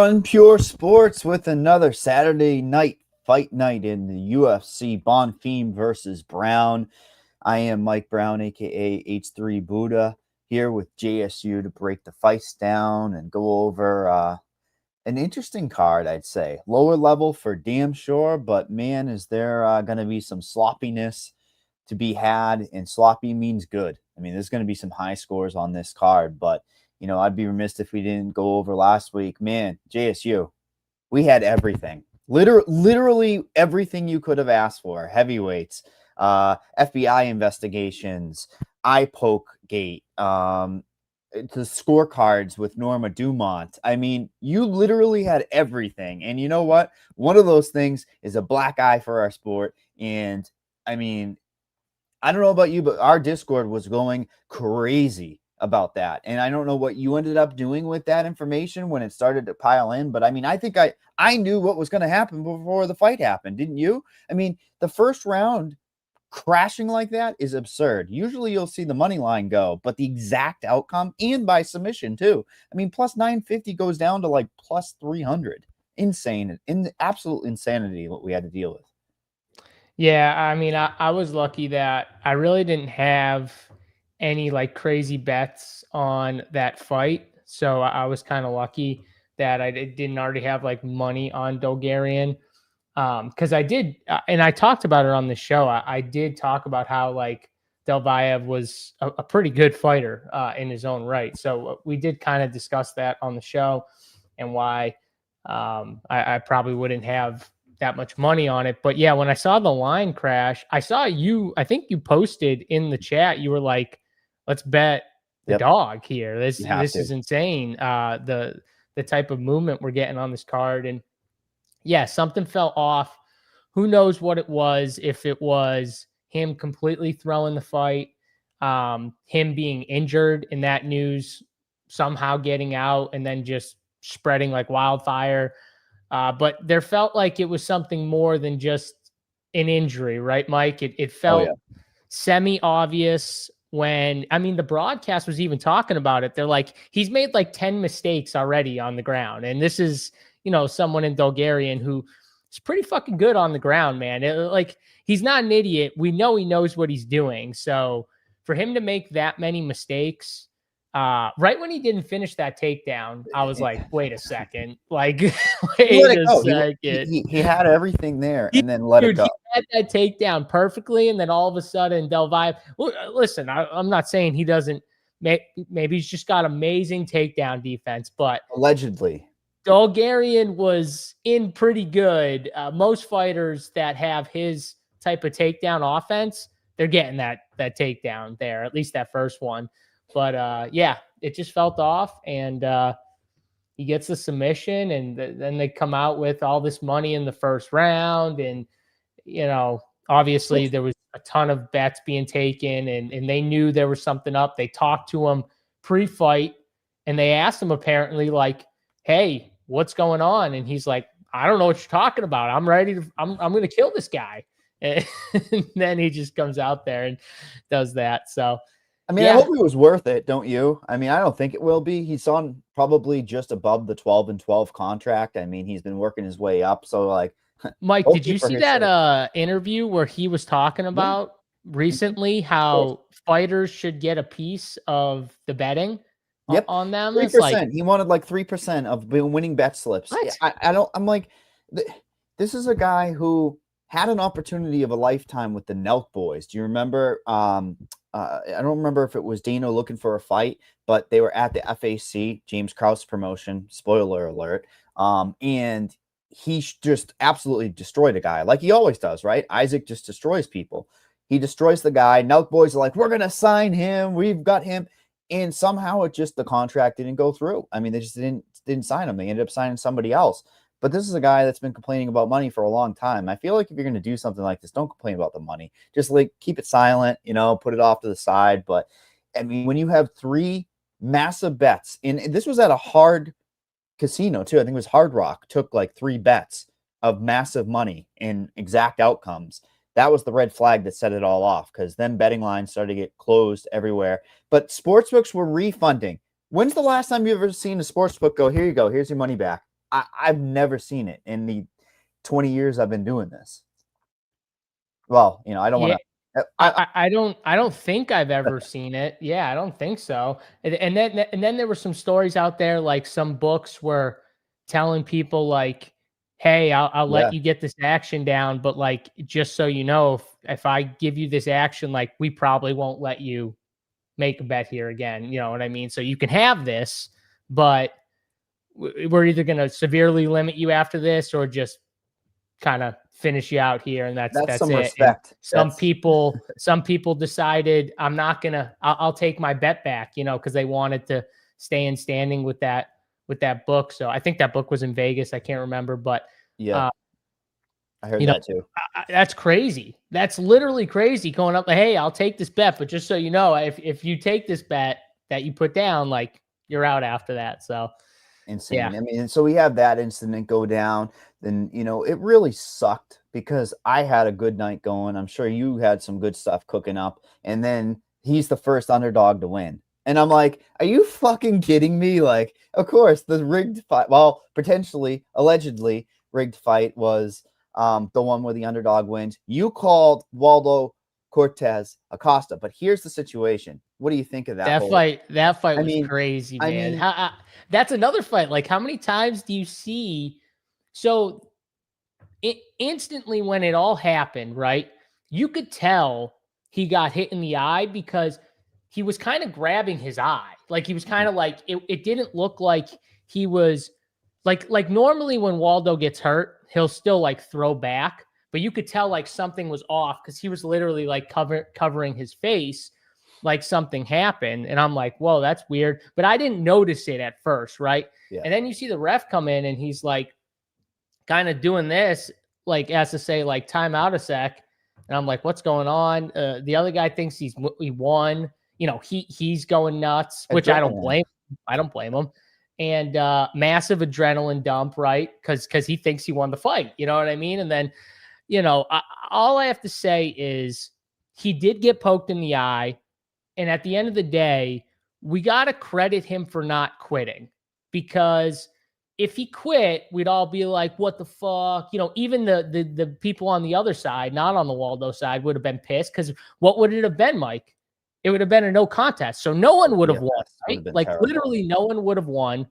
Run Pure Sports with another Saturday night fight night in the UFC. BONFIM versus Brown. I am Mike Brown, aka H3 Buddha, here with JSU to break the fights down and go over an interesting card, I'd say. Lower level for damn sure, but man, is there going to be some sloppiness to be had, and sloppy means good. I mean, there's going to be some high scores on this card, but I'd be remiss if we didn't go over last week. Man, JSU, we had everything. Literally everything you could have asked for. Heavyweights, FBI investigations, eye poke gate, the scorecards with Norma Dumont. I mean, you literally had everything. And you know what? One of those things is a black eye for our sport. And I mean, I don't know about you, but our Discord was going crazy about that. And I don't know what you ended up doing with that information when it started to pile in. But I mean, I think I knew what was going to happen before the fight happened. Didn't you? I mean, the first round crashing like that is absurd. Usually you'll see the money line go, but the exact outcome, and by submission too. I mean, plus 950 goes down to like plus 300. Insane. Absolute insanity what we had to deal with. Yeah, I mean, I was lucky that I really didn't have any like crazy bets on that fight. So I was kind of lucky that I didn't already have like money on Bulgarian. Because I did, and I talked about it on the show. I did talk about how like Delvayev was a pretty good fighter in his own right. So we did kind of discuss that on the show and why I probably wouldn't have that much money on it. But yeah, when I saw the line crash, I think you posted in the chat, you were like, let's bet the dog here. This is insane. The type of movement we're getting on this card. And yeah, something fell off. Who knows what it was, if it was him completely throwing the fight, him being injured and that news somehow getting out and then just spreading like wildfire. But there felt like it was something more than just an injury, right, Mike? It felt semi-obvious when, I mean, the broadcast was even talking about it. They're like, he's made like 10 mistakes already on the ground. And this is, someone in Bulgarian who is pretty fucking good on the ground, man. Like, he's not an idiot. We know he knows what he's doing. So for him to make that many mistakes, right when he didn't finish that takedown, I was like, wait a second. Like, wait a second. He had everything there and then let it go. He had that takedown perfectly, and then all of a sudden, Delvayev. Listen, I'm not saying he doesn't. Maybe he's just got amazing takedown defense, but allegedly, Bulgarian was in pretty good. Most fighters that have his type of takedown offense, they're getting that takedown there, at least that first one. But yeah, it just felt off, and he gets the submission, and then they come out with all this money in the first round. And, obviously there was a ton of bets being taken, and they knew there was something up. They talked to him pre-fight, and they asked him apparently like, hey, what's going on? And he's like, I don't know what you're talking about. I'm ready I'm going to kill this guy. And then he just comes out there and does that. So, I mean, I hope it was worth it, don't you? I mean, I don't think it will be. He's on probably just above the 12-12 contract. I mean, he's been working his way up. So, like, Mike, did you see that interview where he was talking about recently how fighters should get a piece of the betting on them? 3%. Like, he wanted like 3% of winning bet slips. I'm like, this is a guy who had an opportunity of a lifetime with the Nelk boys. Do you remember? I don't remember if it was Dano looking for a fight, but they were at the FAC, James Krause promotion, spoiler alert. And he just absolutely destroyed a guy like he always does, right? Isaac just destroys people. He destroys the guy. Nelk boys are like, we're going to sign him. We've got him. And somehow the contract didn't go through. I mean, they just didn't sign him. They ended up signing somebody else. But this is a guy that's been complaining about money for a long time. I feel like if you're going to do something like this, don't complain about the money. Just like keep it silent, put it off to the side. But I mean, when you have 3 massive bets, and this was at a hard casino too. I think it was Hard Rock, took like 3 bets of massive money in exact outcomes. That was the red flag that set it all off, because then betting lines started to get closed everywhere. But sportsbooks were refunding. When's the last time you've ever seen a sportsbook go, here you go, here's your money back? I've never seen it in the 20 years I've been doing this. Well, you know, I don't want to. I don't think I've ever seen it. Yeah, I don't think so. And then there were some stories out there, like some books were telling people like, hey, I'll let you get this action down, but like just so you know, if I give you this action, like we probably won't let you make a bet here again. You know what I mean? So you can have this, but we're either going to severely limit you after this or just kind of finish you out here, and that's some it. respect. And some people decided I'll take my bet back, you know, because they wanted to stay in standing with that book. So I think that book was in Vegas. I can't remember, but I heard that too. That's crazy. That's literally crazy. Going up, like, hey, I'll take this bet, but just so you know, if you take this bet that you put down, like you're out after that. So insane. Yeah. I mean, so we have that incident go down. Then, you know, it really sucked because I had a good night going. I'm sure you had some good stuff cooking up. And then he's the first underdog to win. And I'm like, are you fucking kidding me? Like, of course, the rigged fight, well, potentially, allegedly rigged fight was the one where the underdog wins. You called Waldo Cortez Acosta, but here's the situation. What do you think of that fight? That fight was crazy, man. That's another fight. Like, how many times do you see? So instantly when it all happened, right, you could tell he got hit in the eye because he was kind of grabbing his eye. Like he was kind of like, it didn't look like he was like normally when Waldo gets hurt, he'll still like throw back, but you could tell like something was off because he was literally like covering his face like something happened. And I'm like, whoa, that's weird. But I didn't notice it at first, right? Yeah. And then you see the ref come in and he's like, kind of doing this, like as to say, like, time out a sec. And I'm like, what's going on? The other guy thinks he won. You know, he's going nuts, which I don't blame. I don't blame him. And massive adrenaline dump, right? Because he thinks he won the fight. You know what I mean? And then, you know, all I have to say is he did get poked in the eye. And at the end of the day, we got to credit him for not quitting, because if he quit, we'd all be like, what the fuck? You know, even the people on the other side, not on the Waldo side, would have been pissed, because what would it have been, Mike? It would have been a no contest. So no one would have won, right? Like terrible. Literally no one would have won.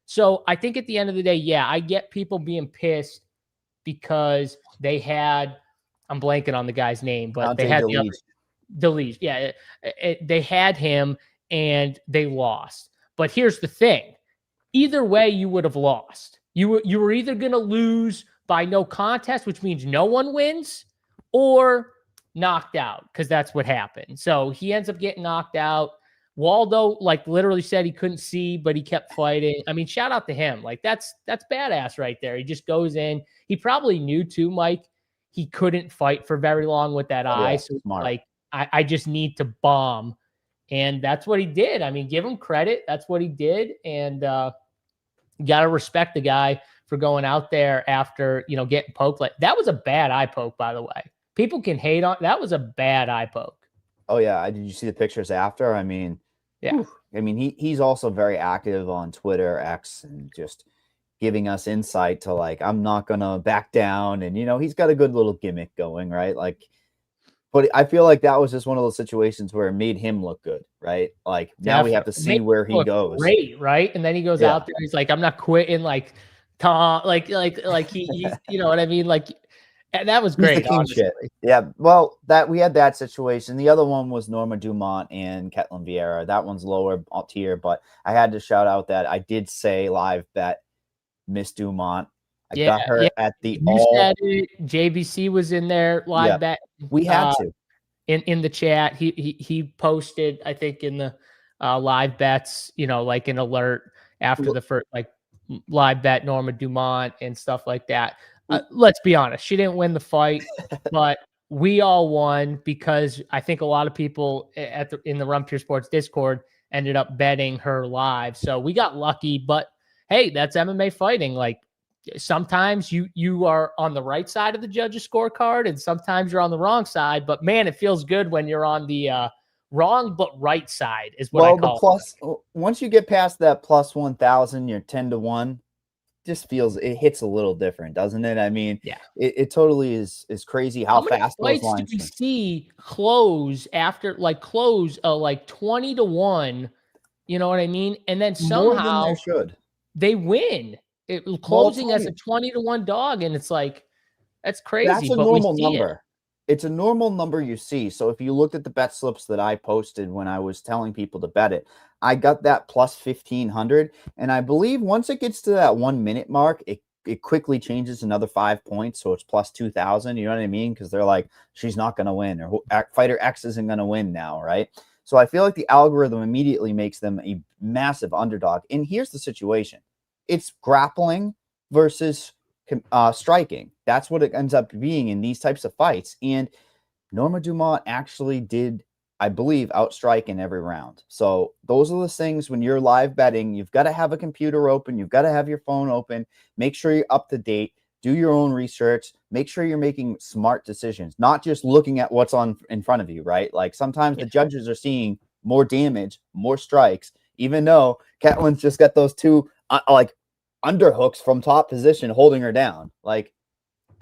So I think at the end of the day, yeah, I get people being pissed because they had, I'm blanking on the guy's name, but they had DeLeege. Yeah, they had him and they lost. But here's the thing. Either way, you would have lost. You were either going to lose by no contest, which means no one wins, or knocked out, because that's what happened. So he ends up getting knocked out. Waldo, like, literally said he couldn't see, but he kept fighting. I mean, shout out to him. Like, that's badass right there. He just goes in. He probably knew too, Mike, he couldn't fight for very long with that eye. So smart. Like, I just need to bomb. And that's what he did. I mean, give him credit. That's what he did. And you got to respect the guy for going out there after, you know, getting poked. Like, that was a bad eye poke, by the way. People can hate on that. Was a bad eye poke. Oh yeah. Did you see the pictures after? I mean, yeah. Whew. I mean, he's also very active on Twitter, X, and just giving us insight to, like, I'm not going to back down. And, you know, he's got a good little gimmick going, right? Like, but I feel like that was just one of those situations where it made him look good, right? Like, now we have to see where he goes. Great, right? And then he goes out there. He's like, I'm not quitting. Like, Tom, like he's, you know what I mean? Like, and that was great. Shit. Yeah. Well, we had that situation. The other one was Norma Dumont and Ketlin Vieira. That one's lower tier, but I had to shout out that I did say live bet Miss Dumont. I got her at the said it. JBC was in there live bet. We had to. In the chat, he posted, I think, in the live bets, you know, like an alert after the first, like, live bet Norma Dumont and stuff like that. Let's be honest, she didn't win the fight, but we all won, because I think a lot of people in the Run Pure Sports Discord ended up betting her live. So we got lucky, but hey, that's MMA fighting. Like, sometimes you are on the right side of the judge's scorecard, and sometimes you're on the wrong side. But man, it feels good when you're on the wrong but right side, is what I call it. Once you get past that plus 1,000, you're 10-1. just feels, it hits a little different, doesn't it? I mean, Yeah. it totally is crazy how many fast those fights do lines we change. see close after close like 20-1? You know what I mean? And then More than somehow there should. they win. Well, I'll Closing tell as you, a 20-1 dog, and it's like that's crazy, that's a but we normal see it. number. It's a normal number you see. So if you looked at the bet slips that I posted when I was telling people to bet it, I got that plus 1500. And I believe once it gets to that 1 minute mark, it quickly changes another 5 points. So it's plus 2000. You know what I mean? Because they're like, she's not going to win, or fighter X isn't going to win now. Right. So I feel like the algorithm immediately makes them a massive underdog. And here's the situation: it's grappling versus striking. That's what it ends up being in these types of fights. And Norma Dumont actually did, I believe, outstrike in every round. So those are the things when you're live betting, you've got to have a computer open, you've got to have your phone open, make sure you're up to date, do your own research, make sure you're making smart decisions, not just looking at what's on in front of you, right? Like sometimes the judges are seeing more damage, more strikes, even though Catlin's just got those two underhooks from top position holding her down. Like,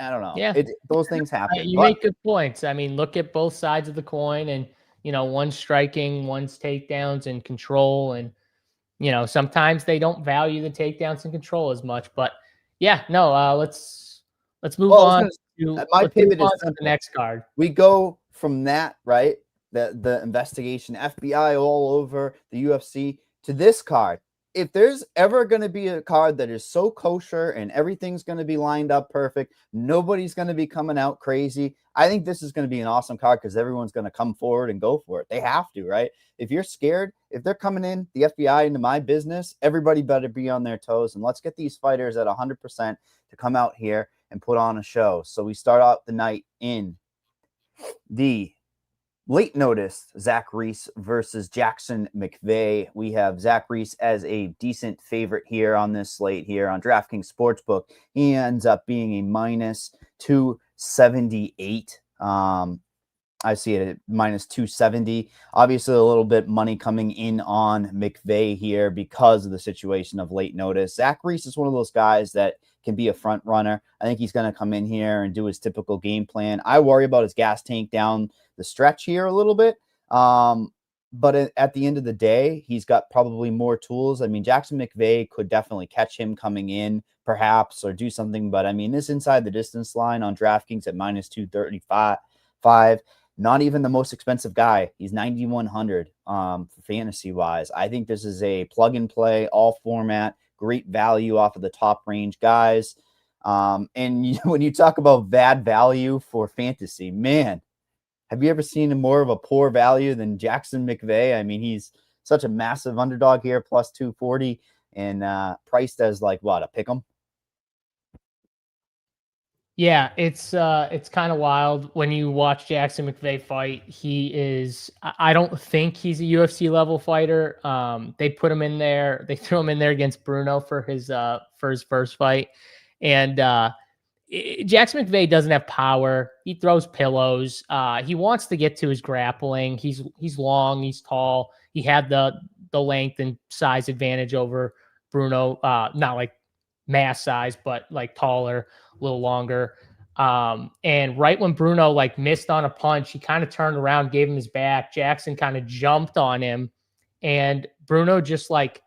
I don't know. Yeah. Those things happen. You But make good points. I mean, look at both sides of the coin, and one's striking, one's takedowns and control, and sometimes they don't value the takedowns and control as much. But yeah, no, let's move well, I was on gonna to my let's move pivot on is to the simple. next card. We go from that, right? The investigation, FBI all over the UFC, to this card. If there's ever going to be a card that is so kosher and everything's going to be lined up perfect, nobody's going to be coming out crazy, I think this is going to be an awesome card because everyone's going to come forward and go for it. They have to, right? If you're scared, if they're coming in, the FBI, into my business, everybody better be on their toes. And let's get these fighters at 100% to come out here and put on a show. So we start out the night in the late notice, Zach Reese versus Jackson McVeigh. We have Zach Reese as a decent favorite here on this slate here on DraftKings Sportsbook. He ends up being a minus 278. I see it at minus 270. Obviously, a little bit money coming in on McVeigh here because of the situation of late notice. Zach Reese is one of those guys that can be a front runner. I think he's going to come in here and do his typical game plan. I worry about his gas tank down the stretch here a little bit. But at the end of the day, he's got probably more tools. I mean, Jackson McVeigh could definitely catch him coming in, perhaps, or do something. But I mean, this inside the distance line on DraftKings at minus 235. Not even the most expensive guy. He's 9,100 for fantasy wise. I think this is a plug and play, all format, great value off of the top range guys. And when you talk about bad value for fantasy, man, have you ever seen more of a poor value than Jackson McVeigh? I mean, he's such a massive underdog here, plus 240, and priced as like what, a pick 'em? Yeah, it's kind of wild when you watch Jackson McVeigh fight. I don't think he's a UFC level fighter. They put him in there. They threw him in there against Bruno for his first fight, and Jackson McVeigh doesn't have power. He throws pillows. He wants to get to his grappling. He's long. He's tall. He had the length and size advantage over Bruno. Not like mass size, but like taller, a little longer. And right when Bruno like missed on a punch, he kind of turned around, gave him his back. Jackson kind of jumped on him, and Bruno just like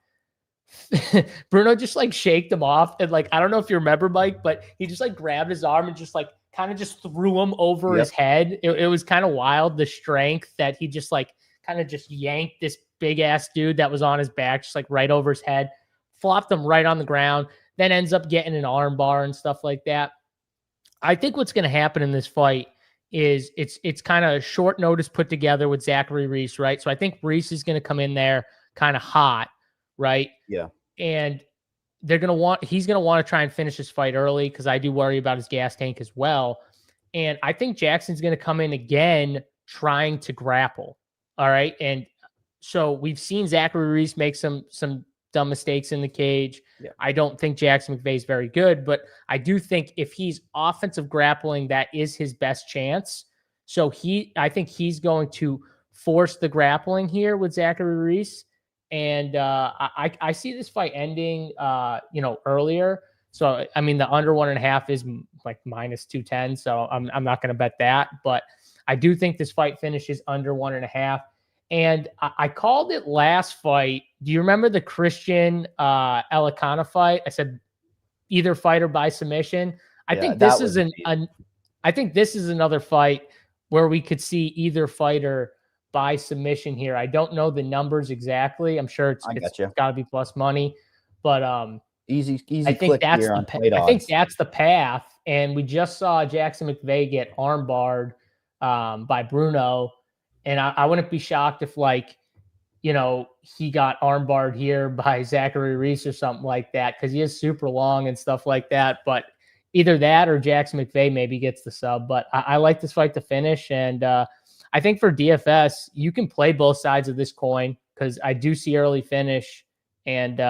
shaked him off. And like, I don't know if you remember, Mike, but he just like grabbed his arm and just like kind of just threw him over his head. It was kind of wild, the strength that he just like kind of just yanked this big ass dude that was on his back, just like right over his head, flopped him right on the ground, then ends up getting an arm bar and stuff like that. I think what's going to happen in this fight is it's kind of short notice put together with Zachary Reese, right? So I think Reese is going to come in there kind of hot, right? Yeah. And he's going to want to try and finish his fight early because I do worry about his gas tank as well. And I think Jackson's going to come in again trying to grapple. All right. And so we've seen Zachary Reese make some dumb mistakes in the cage. Yeah. I don't think Jackson McVeigh is very good, but I do think if he's offensive grappling, that is his best chance. So I think he's going to force the grappling here with Zachary Reese. And I see this fight ending, earlier. So, I mean, the under 1.5 is like minus 210. So I'm not going to bet that, but I do think this fight finishes under 1.5. And I called it last fight. Do you remember the Christian Elikana fight? I said either fighter by submission. I Yeah, think that this was is I think this is another fight where we could see either fighter by submission here. I don't know the numbers exactly. I'm sure I it's got you. got to be plus money, but Easy click here on fight I think odds. that's the path. And we just saw Jackson McVeigh get armbarred by Bruno, and I wouldn't be shocked if he got armbarred here by Zachary Reese or something like that, because he is super long and stuff like that. But either that or Jackson McVeigh maybe gets the sub. But I like this fight to finish. And I think for DFS, you can play both sides of this coin, because I do see early finish. And,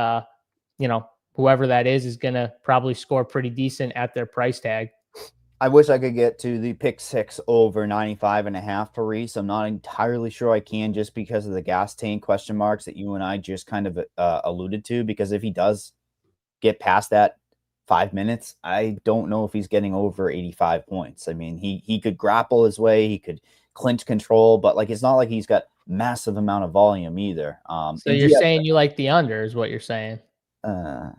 whoever that is going to probably score pretty decent at their price tag. I wish I could get to the pick 6 over 95.5 for Reese. I'm not entirely sure I can, just because of the gas tank question marks that you and I just kind of alluded to. Because if he does get past that 5 minutes, I don't know if he's getting over 85 points. I mean, he could grapple his way, he could clinch control, but it's not like he's got massive amount of volume either. So you're saying you like the under is what you're saying?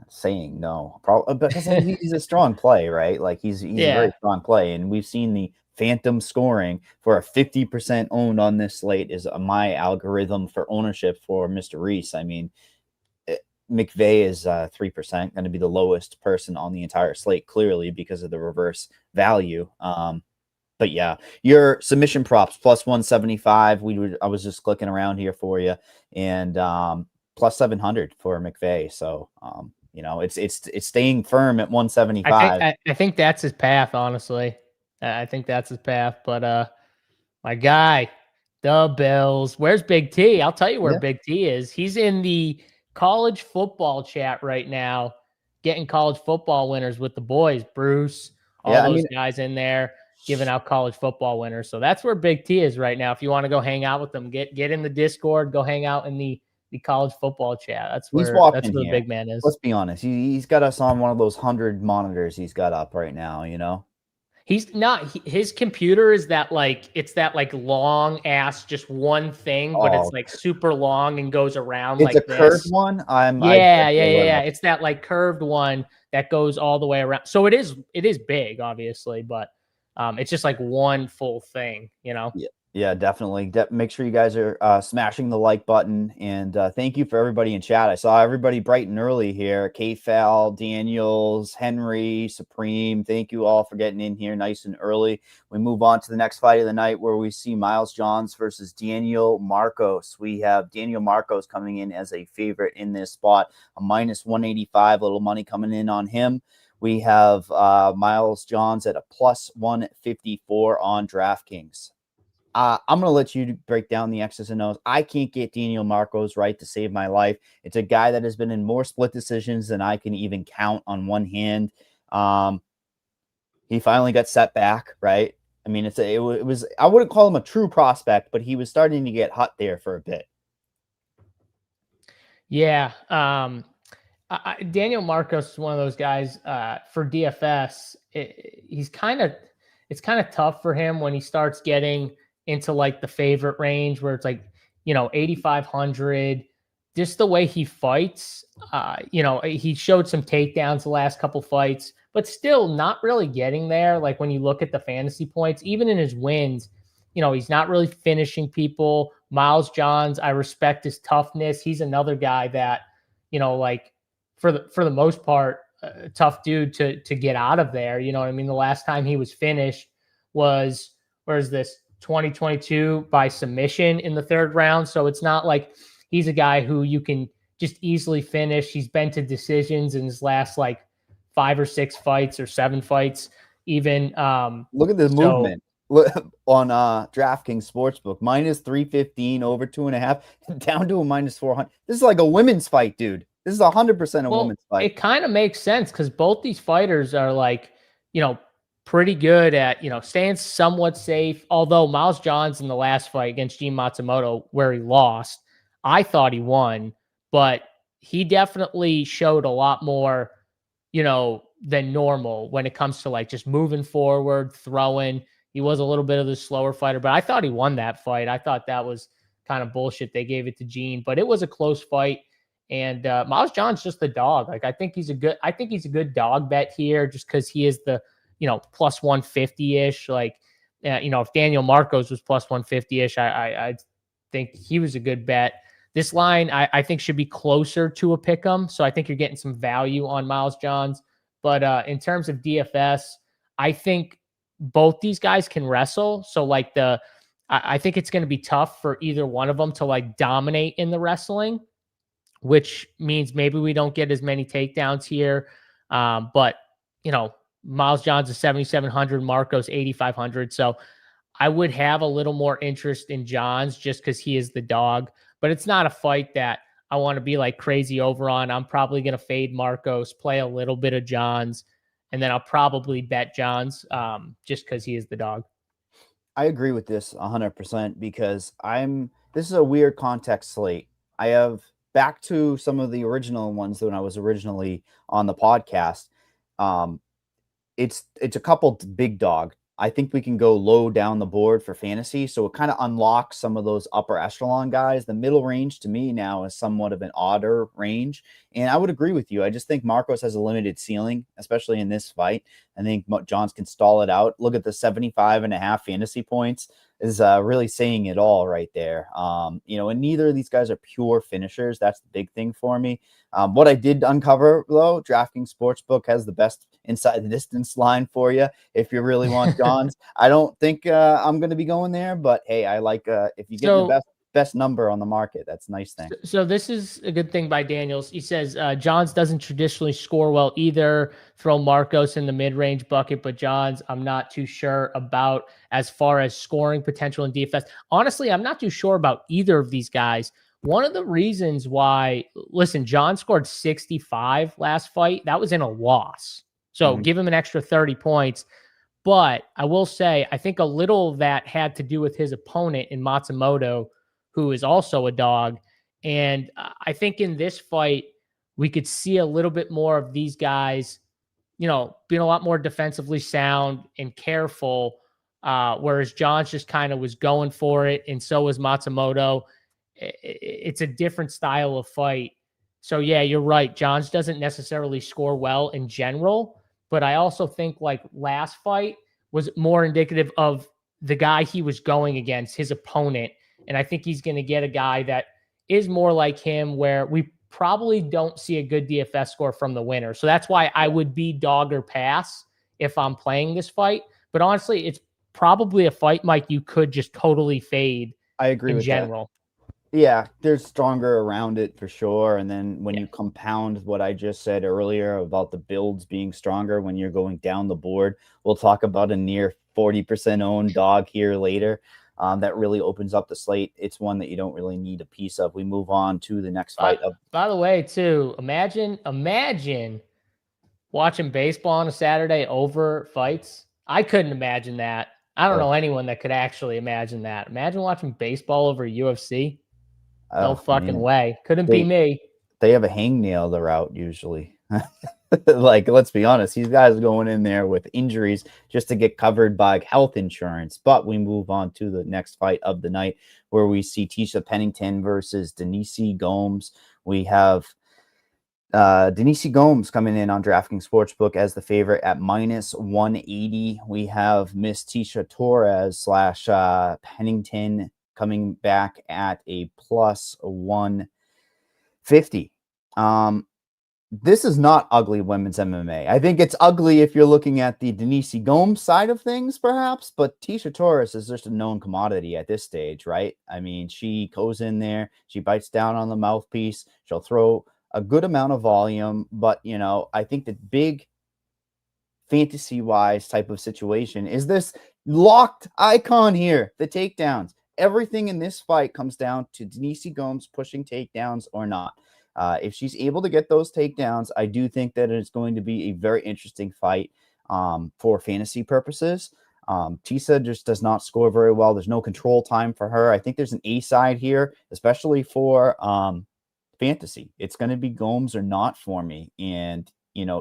Saying no, probably because he's a strong play, right? He's a very strong play, and we've seen the phantom scoring for a 50% owned on this slate is my algorithm for ownership for Mr. Reese. I mean, McVeigh is 3%, going to be the lowest person on the entire slate, clearly because of the reverse value. But yeah, your submission props plus 175. I was just clicking around here for you, and plus 700 for McVeigh. So, it's staying firm at 175. I think that's his path, honestly. I think that's his path. But my guy, the Bills. Where's Big T? I'll tell you where Big T is. He's in the college football chat right now, getting college football winners with the boys. Bruce, all those guys in there giving out college football winners. So that's where Big T is right now. If you want to go hang out with them, get in the Discord, go hang out in the college football chat. That's where the big man is. Let's be honest. He's got us on one of those 100 monitors he's got up right now, He's not, his computer is that it's that long ass, just one thing, but it's super long and goes around it's a curved one. Yeah. It's that curved one that goes all the way around. So it is big, obviously, but it's just one full thing, Yeah, definitely. Make sure you guys are smashing the like button, and thank you for everybody in chat. I saw everybody bright and early here. K-Fal, Daniels, Henry, Supreme. Thank you all for getting in here nice and early. We move on to the next fight of the night, where we see Miles Johns versus Daniel Marcos. We have Daniel Marcos coming in as a favorite in this spot, a minus 185, little money coming in on him. We have Miles Johns at a plus 154 on DraftKings. I'm going to let you break down the X's and O's. I can't get Daniel Marcos right to save my life. It's a guy that has been in more split decisions than I can even count on one hand. He finally got set back, right? I mean, it was I wouldn't call him a true prospect, but he was starting to get hot there for a bit. Yeah. Daniel Marcos is one of those guys for DFS. It's kind of tough for him when he starts getting into the favorite range, where it's 8,500. Just the way he fights, he showed some takedowns the last couple fights, but still not really getting there. When you look at the fantasy points, even in his wins, he's not really finishing people. Miles Johns, I respect his toughness. He's another guy that, for the most part, tough dude to get out of there. You know what I mean? The last time he was finished was, 2022 by submission in the third round. So it's not like he's a guy who you can just easily finish. He's been to decisions in his last 5 or 6 fights or 7 fights even. Look at the movement. Look on DraftKings Sportsbook, minus 315 over 2.5 down to a minus 400. This is like a women's fight, dude. This is 100% a women's fight. It kind of makes sense, because both these fighters are pretty good at, staying somewhat safe. Although Miles Johns in the last fight against Gene Matsumoto, where he lost, I thought he won, but he definitely showed a lot more, than normal when it comes to like just moving forward, throwing. He was a little bit of the slower fighter, but I thought he won that fight. I thought that was kind of bullshit. They gave it to Gene, but it was a close fight. And Miles John's just the dog. Like I think he's a good dog bet here, just because he is the plus 150 ish. Like if Daniel Marcos was plus 150 ish, I think he was a good bet. This line I think should be closer to a pick 'em. So I think you're getting some value on Miles Johns. But in terms of DFS, I think both these guys can wrestle. So like I think it's going to be tough for either one of them to like dominate in the wrestling, which means maybe we don't get as many takedowns here. But Miles Johns is 7,700, Marcos 8,500. So I would have a little more interest in Johns just because he is the dog, but it's not a fight that I want to be like crazy over on. I'm probably going to fade Marcos, play a little bit of Johns, and then I'll probably bet Johns just because he is the dog. I agree with this 100% because this is a weird context slate. I have back to some of the original ones when I was originally on the podcast. It's a couple big dog. I think we can go low down the board for fantasy. So it kind of unlocks some of those upper echelon guys. The middle range to me now is somewhat of an odder range. And I would agree with you. I just think Marcos has a limited ceiling, especially in this fight. I think Johns can stall it out. Look at the 75.5 fantasy points is really saying it all right there. And neither of these guys are pure finishers. That's the big thing for me. What I did uncover, though, DraftKings Sportsbook has the best inside the distance line for you if you really want Johns. I don't think I'm going to be going there, but hey, I like if you get the best number on the market, that's a nice thing. So this is a good thing by Daniels. He says Johns doesn't traditionally score well either. Throw Marcos in the mid-range bucket, but Johns I'm not too sure about as far as scoring potential in DFS. Honestly, I'm not too sure about either of these guys. One of the reasons why, listen, John scored 65 last fight. That was in a loss. So give him an extra 30 points. But I will say, I think a little of that had to do with his opponent in Matsumoto, who is also a dog. And I think in this fight, we could see a little bit more of these guys, being a lot more defensively sound and careful, whereas Johns just kind of was going for it, and so was Matsumoto. It's a different style of fight. So, yeah, you're right. Johns doesn't necessarily score well in general, but I also think like last fight was more indicative of the guy he was going against, his opponent. And I think he's going to get a guy that is more like him, where we probably don't see a good DFS score from the winner. So that's why I would be dog or pass if I'm playing this fight. But honestly, it's probably a fight, Mike, you could just totally fade. I agree with general. That. Yeah, there's stronger around it for sure. And then when you compound what I just said earlier about the builds being stronger when you're going down the board, we'll talk about a near 40% owned dog here later. That really opens up the slate. It's one that you don't really need a piece of. We move on to the next fight. By the way, too, imagine watching baseball on a Saturday over fights. I couldn't imagine that. I don't know anyone that could actually imagine that. Imagine watching baseball over UFC. No fucking way. Couldn't be me. They have a hangnail they're out usually. Like, let's be honest, these guys are going in there with injuries just to get covered by health insurance. But we move on to the next fight of the night, where we see Tisha Pennington versus Denise Gomes. We have Denise Gomes coming in on DraftKings Sportsbook as the favorite at minus 180. We have Miss Tisha Torres / Pennington coming back at a plus 150. This is not ugly women's MMA. I think it's ugly if you're looking at the Denise Gomes side of things, perhaps, but Tisha Torres is just a known commodity at this stage, right? I mean, she goes in there, she bites down on the mouthpiece, she'll throw a good amount of volume, but, I think the big fantasy-wise type of situation is this locked icon here, the takedowns. Everything in this fight comes down to Denise Gomes pushing takedowns or not. If she's able to get those takedowns, I do think that it's going to be a very interesting fight for fantasy purposes. Tisha just does not score very well. There's no control time for her. I think there's an A side here, especially for fantasy. It's going to be Gomes or not for me. And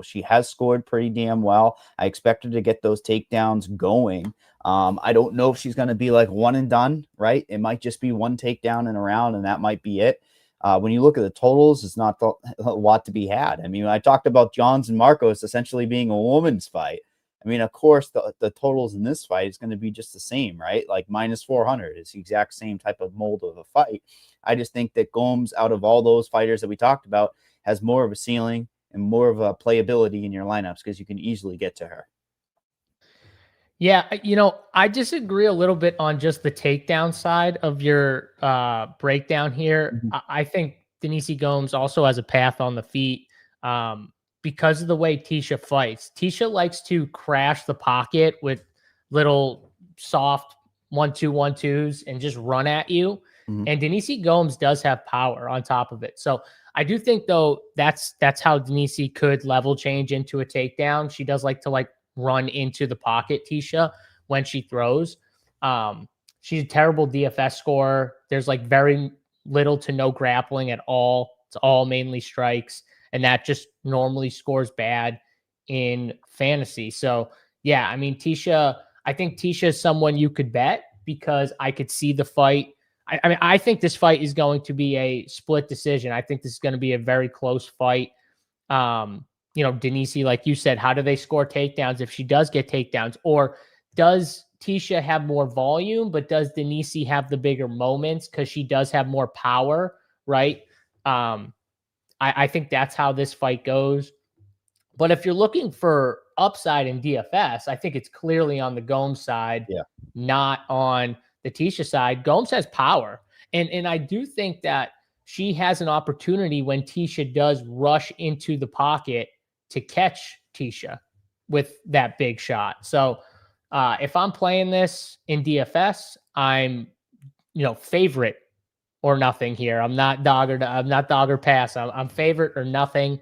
she has scored pretty damn well. I expect her to get those takedowns going. I don't know if she's going to be like one and done, right? It might just be one takedown in a round, and that might be it. When you look at the totals, it's not a lot to be had. I mean, I talked about Johns and Marcos essentially being a woman's fight. I mean, of course, the totals in this fight is going to be just the same, right? Like minus 400 is the exact same type of mold of a fight. I just think that Gomes, out of all those fighters that we talked about, has more of a ceiling and more of a playability in your lineups because you can easily get to her. Yeah, I disagree a little bit on just the takedown side of your breakdown here. Mm-hmm. I think Denise Gomes also has a path on the feet because of the way Tisha fights. Tisha likes to crash the pocket with little soft 1-2, 1-2s and just run at you. Mm-hmm. And Denise Gomes does have power on top of it. So I do think, though, that's how Denise could level change into a takedown. She does like to run into the pocket, Tisha, when she throws. She's a terrible DFS scorer. There's very little to no grappling at all. It's all mainly strikes, and that just normally scores bad in fantasy. So yeah, I mean, I think Tisha is someone you could bet because I could see the fight. I mean, I think this fight is going to be a split decision. I think this is going to be a very close fight. Denise, like you said, how do they score takedowns if she does get takedowns? Or does Tisha have more volume, but does Denise have the bigger moments because she does have more power, right? I think that's how this fight goes. But if you're looking for upside in DFS, I think it's clearly on the Gomes side, not on the Tisha side. Gomes has power. And I do think that she has an opportunity when Tisha does rush into the pocket to catch Tisha with that big shot. So if I'm playing this in DFS, I'm, favorite or nothing here. I'm not dog or pass. I'm favorite or nothing.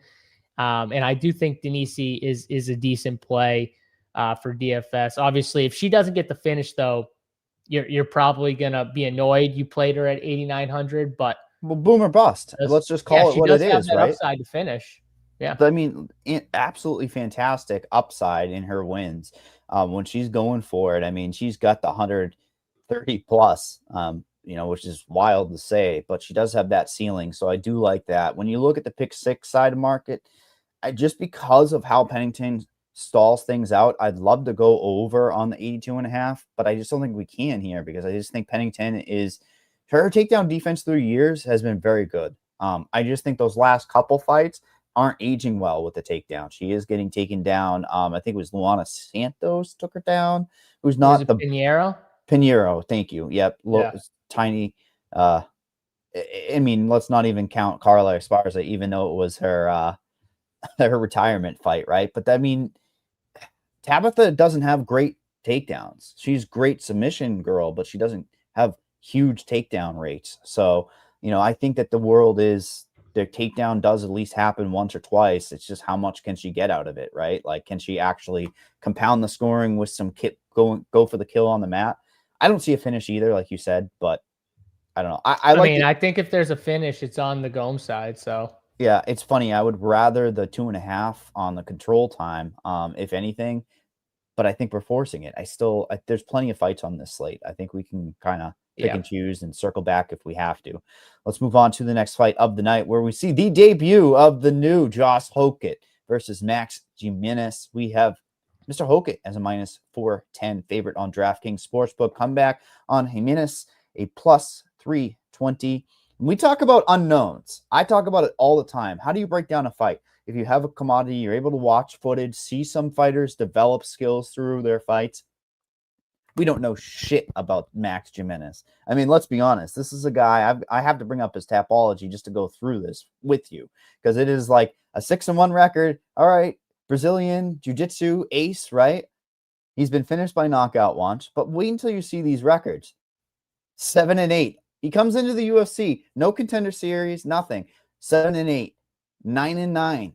And I do think Denise is a decent play for DFS. Obviously, if she doesn't get the finish, though, you're probably gonna be annoyed. You played her at 8,900, but boom or bust. Let's just call it what it is, right? Upside to finish. Yeah, I mean, absolutely fantastic upside in her wins when she's going for it. I mean, she's got the 130 plus, which is wild to say, but she does have that ceiling. So I do like that. When you look at the pick six side of market, just because of how Pennington stalls things out, I'd love to go over on the 82.5, but I just don't think we can here because I just think Pennington her takedown defense through years has been very good. I just think those last couple fights aren't aging well with the takedown. She is getting taken down. I think it was Luana Santos took her down, who's not the Pinheiro. Thank you. Yep. Tiny. I mean, let's not even count Carla Esparza, even though it was her retirement fight, right? But I mean, Tabitha doesn't have great takedowns. She's great submission girl, but she doesn't have huge takedown rates. So, I think that their takedown does at least happen once or twice. It's just how much can she get out of it, right? Like, can she actually compound the scoring with some go for the kill on the mat? I don't see a finish either, like you said, but I don't know. I think if there's a finish, it's on the Gomes side. So yeah, it's funny. I would rather the 2.5 on the control time, if anything, but I think we're forcing it. There's plenty of fights on this slate. I think we can kind of pick and choose and circle back if we have to. Let's move on to the next fight of the night, where we see the debut of the new Josh Hokett versus Max Jimenez. We have Mr. Hokett as a minus 410 favorite on DraftKings Sportsbook. Comeback on Jimenez, a plus 320. When we talk about unknowns, I talk about it all the time. How do you break down a fight? If you have a commodity, you're able to watch footage, see some fighters develop skills through their fights. We don't know shit about Max Jimenez. I mean, let's be honest. This is a guy, I have to bring up his Tapology just to go through this with you, because it is like a 6-1 record. All right, Brazilian Jiu-Jitsu ace, right? He's been finished by knockout once, but wait until you see these records. 7-8. He comes into the UFC, no contender series, nothing. 7-8, 9-9,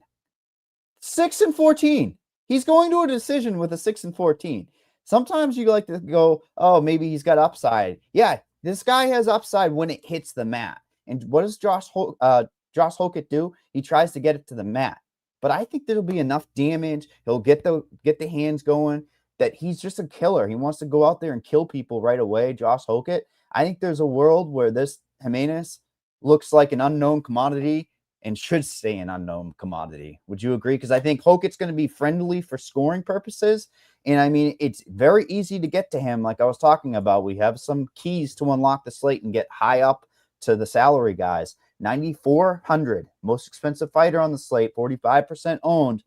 6-14. He's going to a decision with a 6-14. Sometimes you like to go, oh, maybe he's got upside. Yeah, this guy has upside when it hits the mat. And what does Josh Hokett do? He tries to get it to the mat. but I think there'll be enough damage. He'll get the hands going, that he's just a killer. He wants to go out there and kill people right away. Josh Hokett. I think there's a world where this Jimenez looks like an unknown commodity and should stay an unknown commodity. Would you agree? Because I think Hokett's going to be friendly for scoring purposes. And I mean, it's very easy to get to him. Like I was talking about, we have some keys to unlock the slate and get high up to the salary guys. 9,400, most expensive fighter on the slate, 45% owned.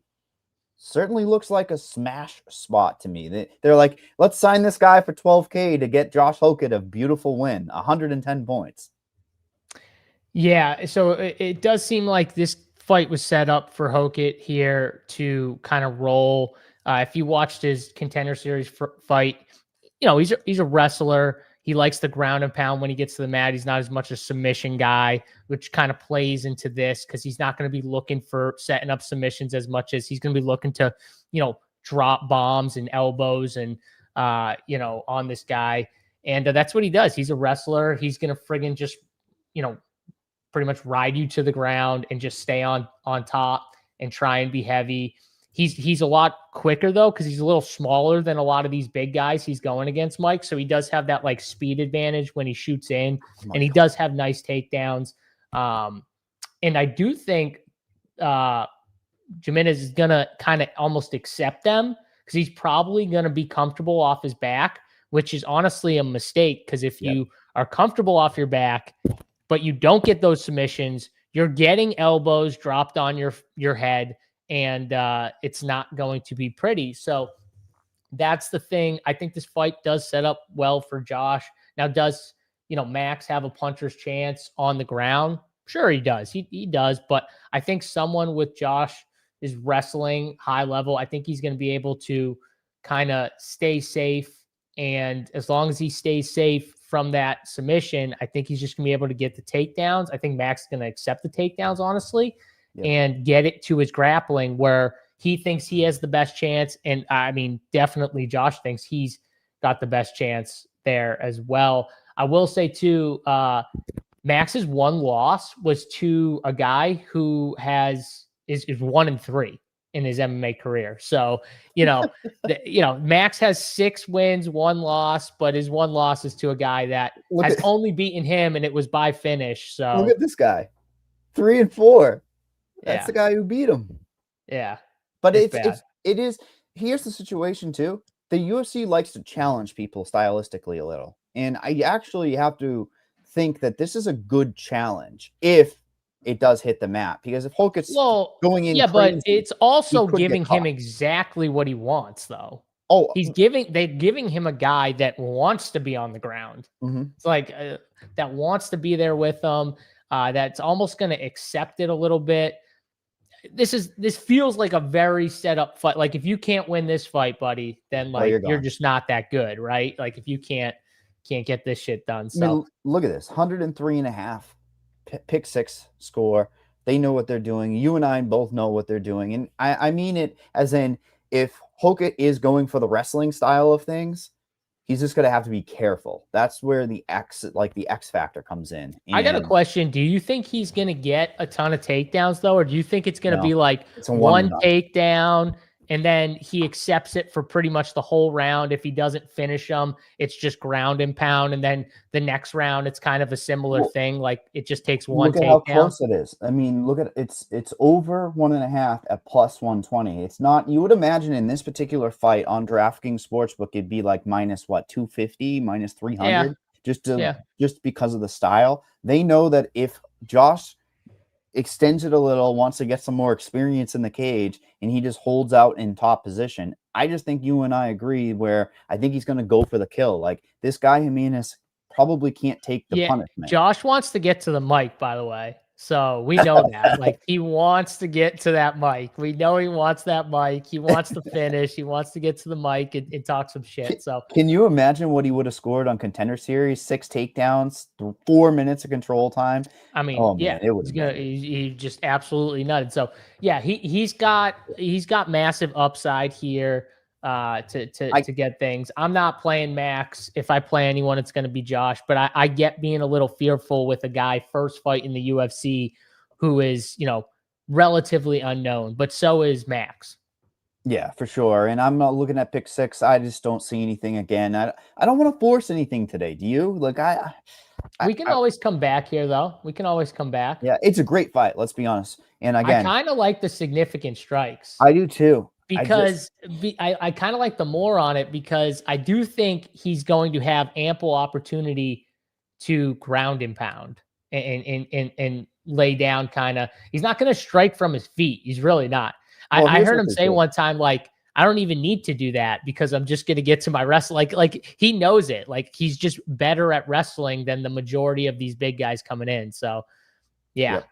Certainly looks like a smash spot to me. They're like, let's sign this guy for $12K to get Josh Hokett a beautiful win, 110 points. Yeah, so it does seem like this fight was set up for Hokett here to kind of roll. If you watched his Contender Series fight, he's a wrestler. He likes the ground and pound when he gets to the mat. He's not as much a submission guy, which kind of plays into this because he's not going to be looking for setting up submissions as much as he's going to be looking to, drop bombs and elbows and, on this guy. And that's what he does. He's a wrestler. He's going to friggin' just, pretty much ride you to the ground and just stay on top and try and be heavy. He's a lot quicker though, because he's a little smaller than a lot of these big guys he's going against, Mike. So he does have that like speed advantage when he shoots in, and he does have nice takedowns. And I do think Jimenez is gonna kind of almost accept them because he's probably gonna be comfortable off his back, which is honestly a mistake. Because if you are comfortable off your back, but you don't get those submissions, you're getting elbows dropped on your head, and it's not going to be pretty. So that's the thing. I think this fight does set up well for Josh. Now, does Max have a puncher's chance on the ground? Sure, he does. He does. But I think someone with Josh is wrestling high level. I think he's going to be able to kind of stay safe. And as long as he stays safe from that submission, I think he's just going to be able to get the takedowns. I think Max is going to accept the takedowns, honestly, and get it to his grappling where he thinks he has the best chance. And I mean, definitely Josh thinks he's got the best chance there as well. I will say too, Max's one loss was to a guy who is 1-3 in his MMA career. So, Max has 6 wins, 1 loss, but his 1 loss is to a guy that has only beaten him, and it was by finish. So look at this guy, 3-4. That's the guy who beat him. Yeah. But it is, here's the situation too. The UFC likes to challenge people stylistically a little. And I actually have to think that this is a good challenge if it does hit the map, because if Hokett's going in, but it's also giving him exactly what he wants, though. Oh, they're giving him a guy that wants to be on the ground. Mm-hmm. It's like that wants to be there with them. That's almost going to accept it a little bit. This feels like a very set up fight. Like if you can't win this fight, buddy, then you're just not that good, right? Like if you can't get this shit done. So I mean, look at this, 103.5. Pick 6 score. They know what they're doing. You and I both know what they're doing. And I mean it as in, if Hokett is going for the wrestling style of things, he's just going to have to be careful. That's where the X factor comes in. And I got a question. Do you think he's going to get a ton of takedowns though? Or do you think it's going to be like one takedown and then he accepts it for pretty much the whole round? If he doesn't finish them, it's just ground and pound. And then the next round, it's kind of a similar thing. Like it just takes one takedown. Look at how close it is. I mean, look at it's over 1.5 at plus 120. It's not, you would imagine in this particular fight on DraftKings Sportsbook, it'd be like minus 250, minus 300, just because of the style. They know that if Josh extends it a little, wants to get some more experience in the cage, and he just holds out in top position, I just think you and I agree where I think he's going to go for the kill. Like this guy Jimenez probably can't take the punishment. Josh wants to get to the mic, by the way. So we know that. Like he wants to get to that mic. We know he wants that mic. He wants to finish. He wants to get to the mic and talk some shit. So can you imagine what he would have scored on Contender Series? 6 takedowns, 4 minutes of control time. I mean, it was he just absolutely nutted. So yeah, he's got massive upside here to get things. I'm not playing Max. If I play anyone, it's going to be Josh, but I get being a little fearful with a guy first fight in the UFC who is, relatively unknown, but so is Max. Yeah, for sure. And I'm not looking at pick six. I just don't see anything again. I don't want to force anything today. Do you? Like We can always come back here, though. We can always come back. yeah, it's a great fight. Let's be honest. And I again, kind of like the significant strikes I do too. because I kind of like the more on it because I do think he's going to have ample opportunity to ground and pound and lay down kind of. He's not going to strike from his feet. He's really not. I here's heard what him they say do. one time, like, I don't even need to do that because I'm just going to get to my wrestling. Like he knows it. Like he's just better at wrestling than the majority of these big guys coming in. So yeah. Yep.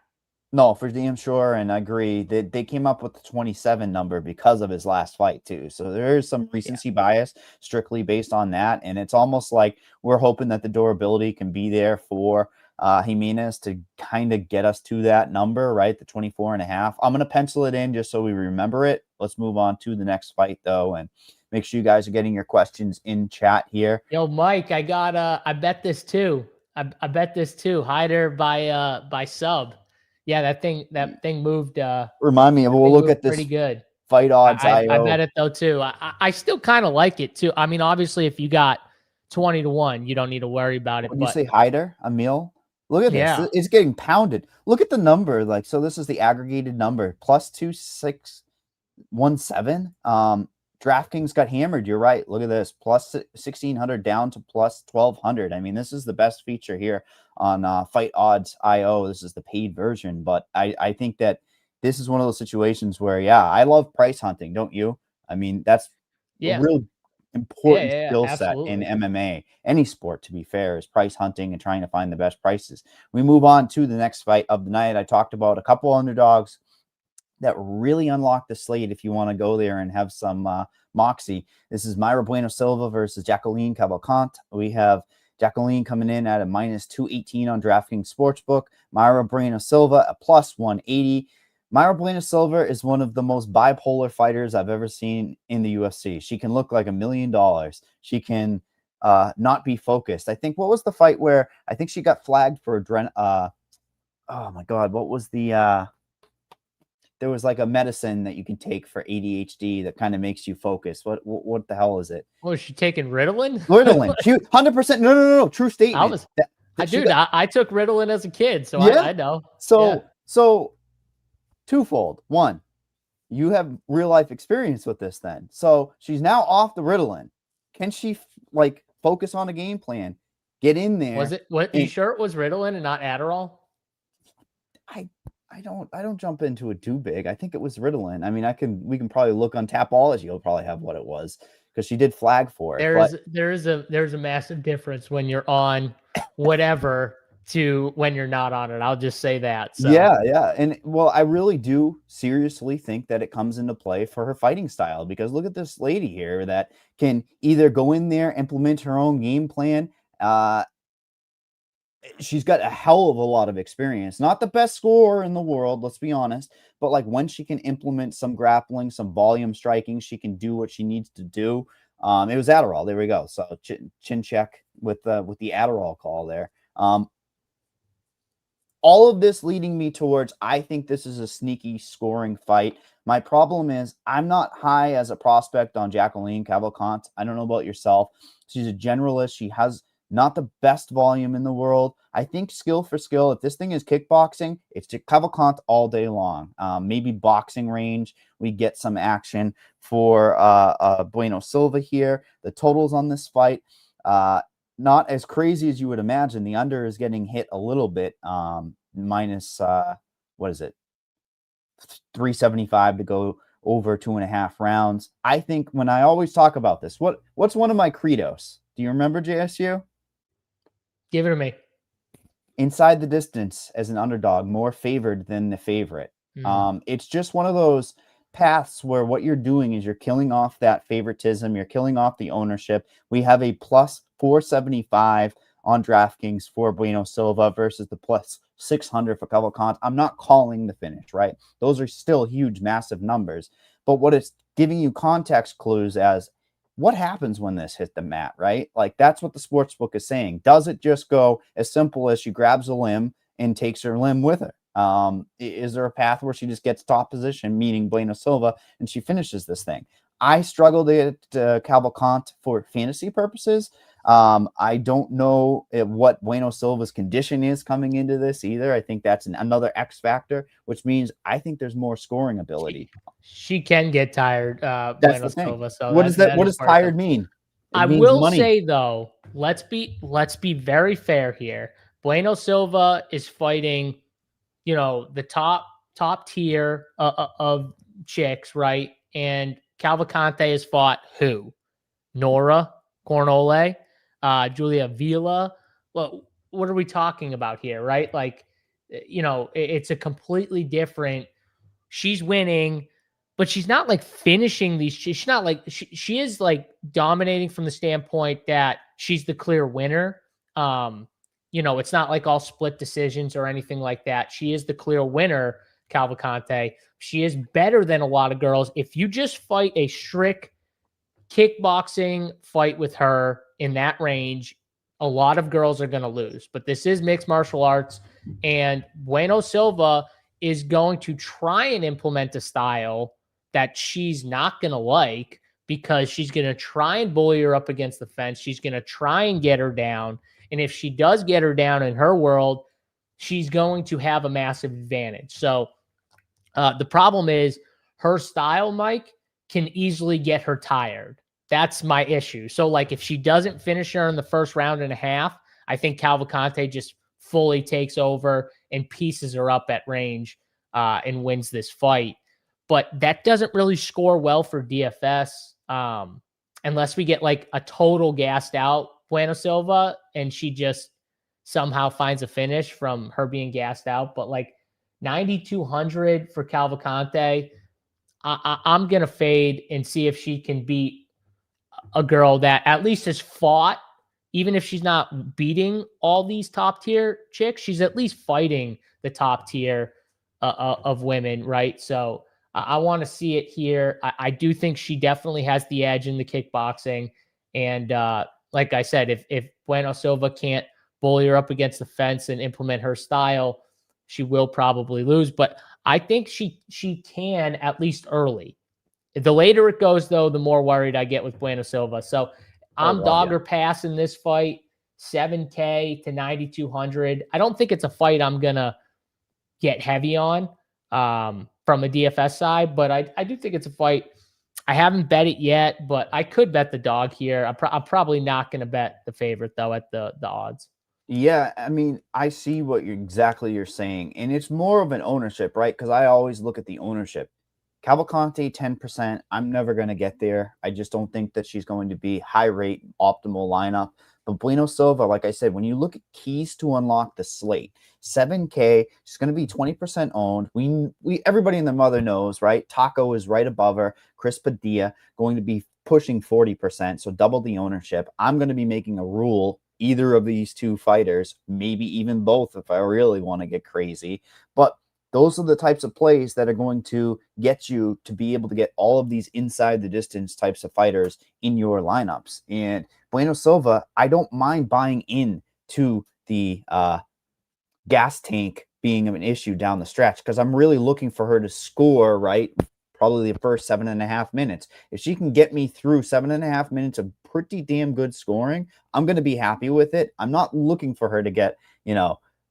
No, for damn sure, and I agree that they came up with the 27 number because of his last fight too. So there is some recency bias strictly based on that, and it's almost like we're hoping that the durability can be there for Jimenez to kind of get us to that number, right? The 24 and a half. I'm going to pencil it in just so we remember it. Let's move on to the next fight though, and make sure you guys are getting your questions in chat here. Yo, Mike, I bet this too. I bet this too. Hyder by sub. Yeah, that thing moved. Remind me, we'll look at this pretty good. fight odds. I bet it though too. I still kind of like it too. I mean, obviously, if you got 20-1, you don't need to worry about it. When you say Hyder, Emil, look at this. Yeah. It's getting pounded. Look at the number. Like, so this is the aggregated number plus 2617. DraftKings got hammered. You're right. Look at this. Plus 1600 down to plus 1200. I mean, this is the best feature here on Fight Odds IO. This is the paid version, but I think that this is one of those situations where, yeah, I love price hunting, don't you? I mean, that's a real important skill set in MMA. Any sport, to be fair, is price hunting and trying to find the best prices. We move on to the next fight of the night. I talked about a couple underdogs that really unlock the slate if you want to go there and have some moxie. This is Mayra Bueno Silva versus Jacqueline Cavalcante. We have Jacqueline coming in at a minus 218 on DraftKings Sportsbook. Mayra Bueno Silva at plus 180. Mayra Bueno Silva is one of the most bipolar fighters I've ever seen in the UFC. She can look like $1 million. She can not be focused. I think, what was the fight where I think she got flagged for oh my God, what was the there was like a medicine that you can take for ADHD that kind of makes you focus. What the hell is it? Was she taking Ritalin? Ritalin. She 100%. No. True statement. I took Ritalin as a kid, so yeah? I know. So twofold. One, you have real life experience with this then. So she's now off the Ritalin. Can she like focus on a game plan? Get in there. Was it what you sure it was Ritalin and not Adderall? I don't jump into it too big. I think it was Ritalin. I mean, we can probably look on Tapology. You'll probably have what it was because she did flag for it. There's a massive difference when you're on whatever to when you're not on it. I'll just say that. So. Yeah. And well, I really do seriously think that it comes into play for her fighting style because look at this lady here that can either go in there, implement her own game plan. She's got a hell of a lot of experience. Not the best scorer in the world, let's be honest. But like when she can implement some grappling, some volume striking, she can do what she needs to do. It was Adderall. There we go. So chin check with the Adderall call there. All of this leading me towards, I think this is a sneaky scoring fight. My problem is I'm not high as a prospect on Jacqueline Cavalcante. I don't know about yourself. She's a generalist. She has not the best volume in the world. I think skill for skill, if this thing is kickboxing, it's Cavalcante all day long. Maybe boxing range, we get some action for Bueno Silva here. The totals on this fight, not as crazy as you would imagine. The under is getting hit a little bit, minus, what is it? 375 to go over 2.5 rounds. I think when I always talk about this, what's one of my credos? Do you remember, JSU? Give it to me. Inside the distance as an underdog, more favored than the favorite. It's just one of those paths where what you're doing is you're killing off that favoritism. You're killing off the ownership. We have a plus 475 on DraftKings for Bueno Silva versus the plus 600 for Cavalcante. I'm not calling the finish, right? Those are still huge, massive numbers. But what it's giving you context clues as what happens when this hit the mat, right? Like that's what the sports book is saying. Does it just go as simple as she grabs a limb and takes her limb with her? Is there a path where she just gets top position, meaning Bueno Silva, and she finishes this thing? I struggled at Cavalcante for fantasy purposes. I don't know what Bueno Silva's condition is coming into this either. I think that's another X factor, which means I think there's more scoring ability. She can get tired, That's Bueno the thing. Silva. So What does that? that What is does part of tired it. mean? It I means will money. say though, let's be very fair here. Bueno Silva is fighting, the top tier of chicks, right? And Cavalcante has fought who? Nora Cornole, Julia Vila. Well, what are we talking about here, right? Like, it's a completely different. She's winning, but she's not like finishing these. She's not like she is like dominating from the standpoint that she's the clear winner. It's not like all split decisions or anything like that. She is the clear winner, Cavalcante. She is better than a lot of girls. If you just fight a strict kickboxing fight with her in that range, a lot of girls are going to lose. But this is mixed martial arts, and Bueno Silva is going to try and implement a style that she's not going to like, because she's going to try and bully her up against the fence. She's going to try and get her down. And if she does get her down in her world, she's going to have a massive advantage. So the problem is her style, Mike, can easily get her tired. That's my issue. So, like, if she doesn't finish her in the first round and a half, I think Cavalcante just fully takes over and pieces her up at range and wins this fight. But that doesn't really score well for DFS unless we get like a total gassed out Bueno Silva and she just somehow finds a finish from her being gassed out. But like 9,200 for Cavalcante, I'm going to fade and see if she can beat a girl that at least has fought. Even if she's not beating all these top tier chicks, she's at least fighting the top tier of women, right? So I want to see it here. I do think she definitely has the edge in the kickboxing. And like I said, if Bueno Silva can't bully her up against the fence and implement her style, she will probably lose. But I think she can, at least early. The later it goes, though, the more worried I get with Bueno Silva. So I'm dog or pass in this fight, 7K to 9,200. I don't think it's a fight I'm going to get heavy on from a DFS side, but I do think it's a fight. I haven't bet it yet, but I could bet the dog here. I'm probably not going to bet the favorite, though, at the odds. Yeah, I mean, I see what you're saying, and it's more of an ownership, right? Because I always look at the ownership. Cavalcante, 10%. I'm never going to get there. I just don't think that she's going to be high rate, optimal lineup. But Bueno Silva, like I said, when you look at keys to unlock the slate, 7K, she's going to be 20% owned. We everybody and their mother knows, right? Taco is right above her. Chris Padilla going to be pushing 40%, so double the ownership. I'm going to be making a rule either of these two fighters, maybe even both if I really want to get crazy. But those are the types of plays that are going to get you to be able to get all of these inside the distance types of fighters in your lineups. And Bueno Silva, I don't mind buying in to the gas tank being an issue down the stretch, because I'm really looking for her to score, right? Probably the first 7.5 minutes. If she can get me through 7.5 minutes of pretty damn good scoring, I'm going to be happy with it. I'm not looking for her to get,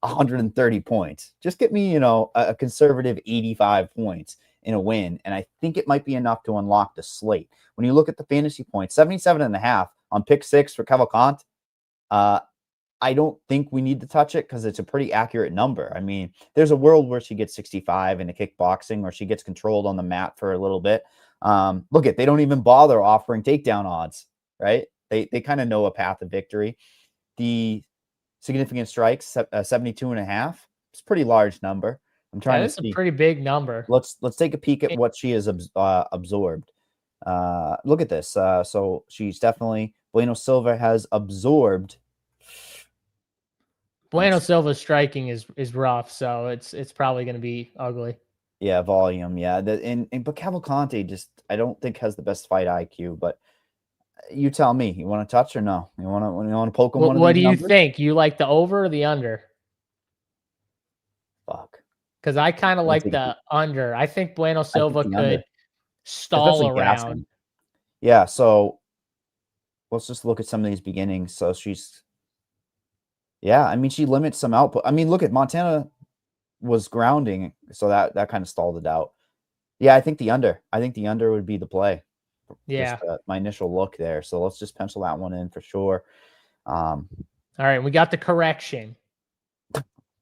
130 points. Just get me, a conservative 85 points in a win. And I think it might be enough to unlock the slate. When you look at the fantasy points, 77.5 on pick 6 for Cavalcante, I don't think we need to touch it because it's a pretty accurate number. I mean, there's a world where she gets 65 in a kickboxing, or she gets controlled on the mat for a little bit. They don't even bother offering takedown odds, right? They kind of know a path of victory. The significant strikes, 72.5. It's a pretty large number. I'm trying to see. That's a pretty big number. Let's take a peek at what she has absorbed. Look at this. So she's definitely, Bueno Silva has absorbed. Bueno Silva's striking is rough, so it's probably going to be ugly. Yeah, volume. Yeah, but Cavalcante just, I don't think, has the best fight IQ. But you tell me, you want to touch or no? You want to poke him? What do you think? You like the over or the under? Fuck. because I kind of Let me like take a peek. the under. I think Bueno I think Silva the under, could stall especially around. gassing. Yeah, so let's just look at some of these beginnings. So yeah, I mean, she limits some output. I mean, look at Montana was grounding, so that kind of stalled it out. Yeah, I think the under. I think the under would be the play. Yeah. Just my initial look there. So let's just pencil that one in for sure. All right, we got the correction.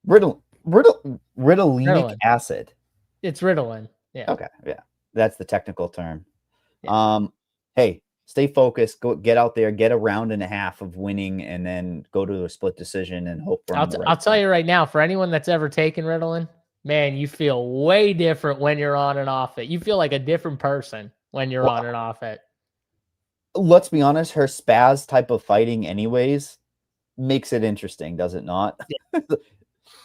Ritalinic acid. It's Ritalin. Yeah. Okay, yeah, that's the technical term. Yeah. Hey, stay focused. Go get out there, get a round and a half of winning, and then go to a split decision and hope for. I'll tell you right now, for anyone that's ever taken Ritalin, man, you feel way different when you're on and off it. You feel like a different person when you're on and off it. Let's be honest, her spaz type of fighting, anyways, makes it interesting, does it not? Yeah.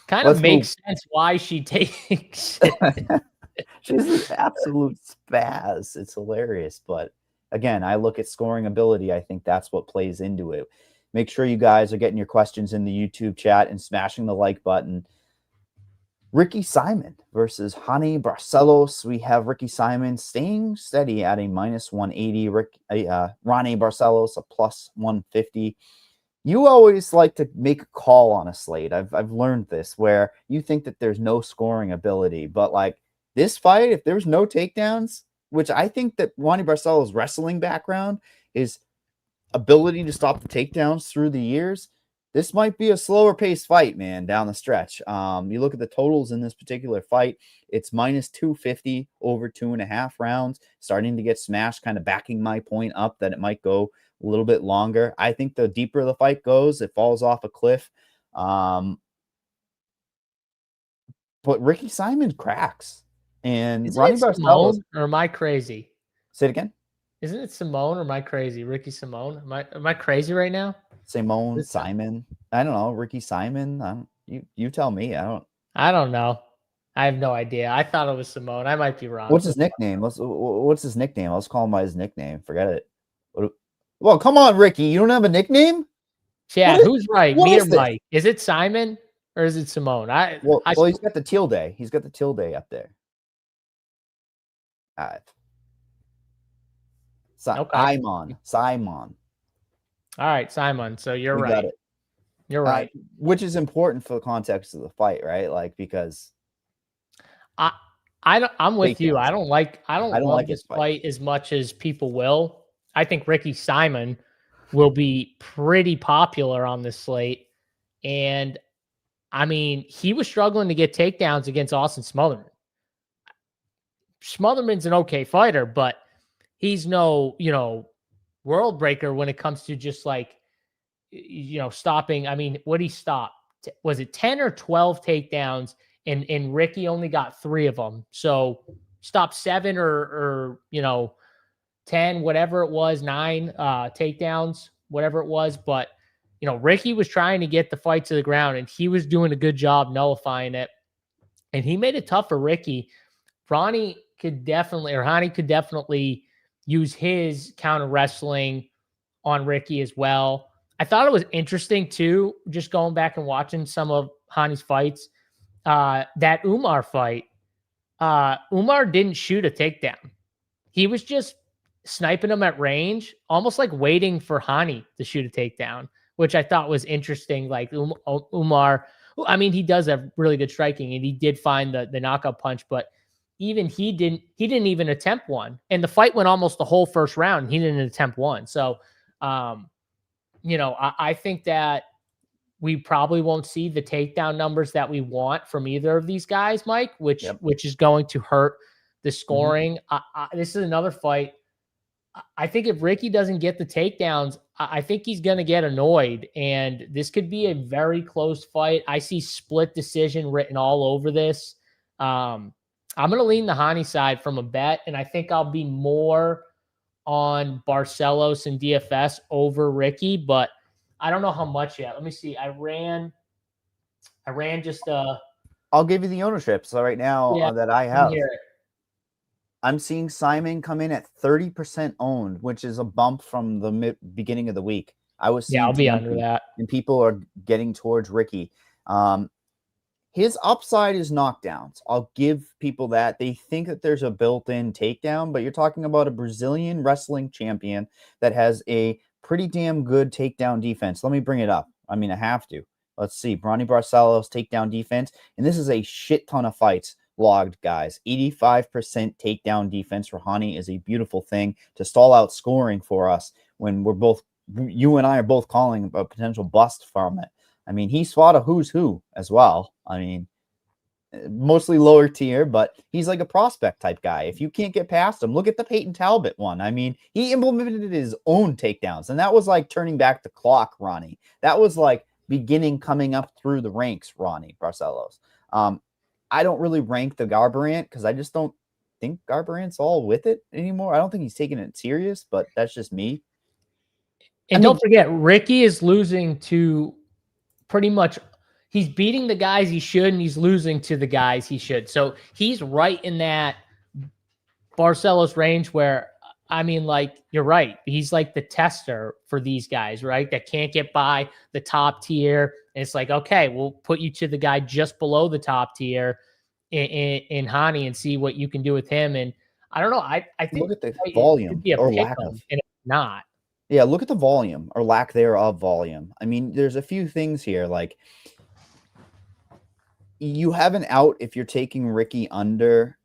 Kind of makes sense why she takes it. She's an absolute spaz. It's hilarious. But again, I look at scoring ability. I think that's what plays into it. Make sure you guys are getting your questions in the YouTube chat and smashing the like button. Ricky Simon versus Hani Barcelos. We have Ricky Simon staying steady at a -180. Ronnie Barcelos a +150. You always like to make a call on a slate. I've learned this, where you think that there's no scoring ability, but like this fight, if there's no takedowns, which I think that Ronnie Barcelos' wrestling background is ability to stop the takedowns through the years, this might be a slower paced fight, man, down the stretch. You look at the totals in this particular fight, it's -250 over 2.5 rounds, starting to get smashed, kind of backing my point up that it might go a little bit longer. I think the deeper the fight goes, it falls off a cliff. But Ricky Simon cracks. And Isn't Ronnie it Barcelos, Simone, or am I crazy? say it again. Isn't it Simone, or am I crazy? Ricky Simone? Am I crazy right now? Simon. I don't know. Ricky Simon. You tell me. I don't know. I have no idea. I thought it was Simone. I might be wrong. What's his nickname? What's his nickname? Let's call him by his nickname. Forget it. Well, come on, Ricky. You don't have a nickname? Chad, who's right? Me or Mike? Is it Simon or is it Simone? Well, he's got the tilde. He's got the tilde up there. All right. Simon. All right, Simon. So you're right. Got it. You're right. Which is important for the context of the fight, right? Like, because I'm with you. I don't love this fight as much as people will. I think Ricky Simon will be pretty popular on this slate. And I mean, he was struggling to get takedowns against Austin Smotherman. Smotherman's an okay fighter, but he's no, world breaker when it comes to just like, stopping. I mean, what he stopped? Was it 10 or 12 takedowns? And Ricky only got 3 of them. So stop 7 or 10, whatever it was, 9 takedowns, whatever it was. But, Ricky was trying to get the fight to the ground, and he was doing a good job nullifying it. And he made it tough for Ricky. Hani could definitely use his counter wrestling on Ricky as well. I thought it was interesting too, just going back and watching some of Hani's fights. That Umar fight, Umar didn't shoot a takedown. He was just sniping him at range, almost like waiting for Hani to shoot a takedown, which I thought was interesting. Like Umar, I mean, he does have really good striking, and he did find the knockout punch, but even he didn't even attempt one. And the fight went almost the whole first round, and he didn't attempt one. So, I think that we probably won't see the takedown numbers that we want from either of these guys, Mike, which is going to hurt the scoring. This is another fight. I think if Ricky doesn't get the takedowns, I think he's going to get annoyed, and this could be a very close fight. I see split decision written all over this. I'm going to lean the Hani side from a bet, and I think I'll be more on Barcelos and DFS over Ricky, but I don't know how much yet. Let me see. I ran just I'll give you the ownership. So right now that I have, I'm seeing Simon come in at 30% owned, which is a bump from the beginning of the week. I was seeing I'll be under that, and people are getting towards Ricky. His upside is knockdowns. I'll give people that. They think that there's a built-in takedown, but you're talking about a Brazilian wrestling champion that has a pretty damn good takedown defense. Let me bring it up. I mean, I have to. Let's see. Bronny Barcelos takedown defense. And this is a shit ton of fights logged, guys. 85% takedown defense for Hani is a beautiful thing to stall out scoring for us when you and I are both calling a potential bust from it. I mean, he's fought a who's who as well. I mean, mostly lower tier, but he's like a prospect type guy. If you can't get past him, look at the Peyton Talbot one. I mean, he implemented his own takedowns, and that was like turning back the clock, Ronnie. That was like coming up through the ranks, Ronnie Barcelos. I don't really rank the Garbrandt because I just don't think Garbrandt's all with it anymore. I don't think he's taking it serious, but that's just me. And don't forget, Ricky is losing to pretty much, he's beating the guys he should, and he's losing to the guys he should. So he's right in that Barcelos range where, I mean, like, you're right. He's like the tester for these guys, right? That can't get by the top tier. And it's like, okay, we'll put you to the guy just below the top tier in Hani and see what you can do with him. And I don't know. I think look at the volume or lack of, and it's not. Yeah, look at the volume or lack thereof volume. I mean, there's a few things here. Like, you have an out if you're taking Ricky under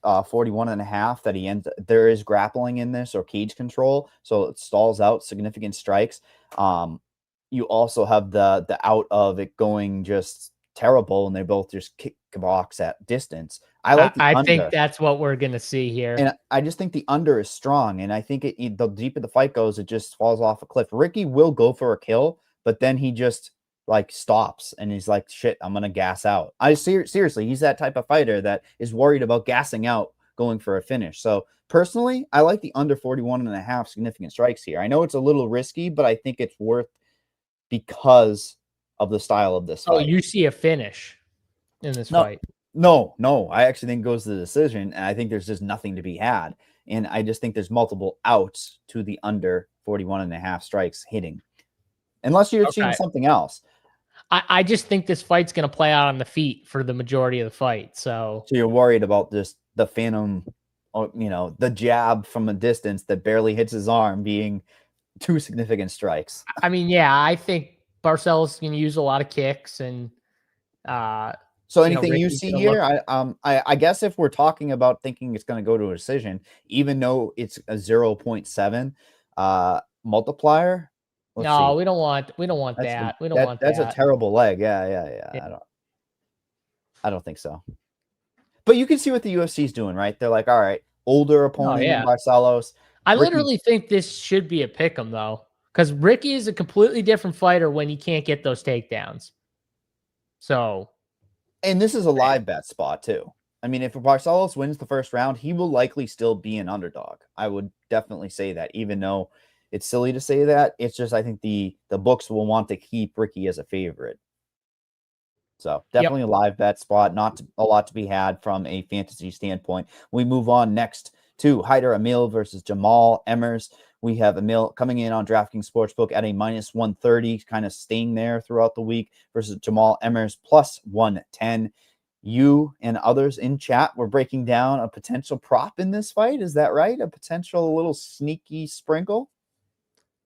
41.5 that he ends. There is grappling in this or cage control, so it stalls out significant strikes. You also have the out of it going just terrible, and they both just kick box at distance. I think that's what we're gonna see here, and I just think the under is strong, and I think the deeper the fight goes, it just falls off a cliff. Ricky will go for a kill, but then he just like stops and he's like, shit, I'm gonna gas out. Seriously, he's that type of fighter that is worried about gassing out going for a finish. So personally, I like the under 41.5 significant strikes here. I know it's a little risky, but I think it's worth because of the style of this fight. Oh, you see a finish in this fight? No, I actually think it goes to the decision, and I think there's just nothing to be had. And I just think there's multiple outs to the under 41.5 strikes hitting. Unless you're seeing something else. I just think this fight's going to play out on the feet for the majority of the fight. So you're worried about the phantom, the jab from a distance that barely hits his arm being 2 significant strikes. I mean, yeah, I think Barcelos is going to use a lot of kicks and. So anything you see here, I guess if we're talking about thinking it's going to go to a decision, even though it's a 0.7 multiplier. No, we don't want that. We don't want that. That's a terrible leg. Yeah. I don't think so. But you can see what the UFC is doing, right? They're like, all right, older opponent in Barcelos. I literally think this should be a pick 'em though, because Ricky is a completely different fighter when he can't get those takedowns. So, and this is a live bet spot too. I mean, if Barcelos wins the first round, he will likely still be an underdog. I would definitely say that, even though it's silly to say that. It's just, I think the books will want to keep Ricky as a favorite. So definitely a live bet spot. Not a lot to be had from a fantasy standpoint. We move on next to Haider Emil versus Jamal Emmers. We have Emil coming in on DraftKings Sportsbook at a -130, kind of staying there throughout the week, versus Jamal Emmers +110. You and others in chat were breaking down a potential prop in this fight. Is that right? A potential little sneaky sprinkle?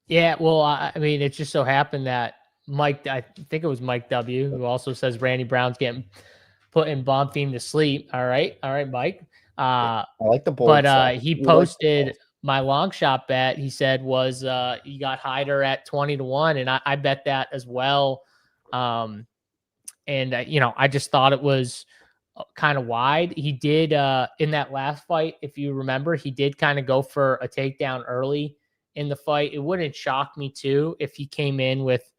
Yeah, well, I mean, it just so happened that Mike, I think it was Mike W, who also says Randy Brown's getting put in BONFIM to sleep. All right, Mike. I like the bold but he posted my long shot bet. He said was he got Haider at 20-1, and I bet that as well. And I just thought it was kind of wide. He did in that last fight, if you remember, he did kind of go for a takedown early in the fight. It wouldn't shock me too if he came in with,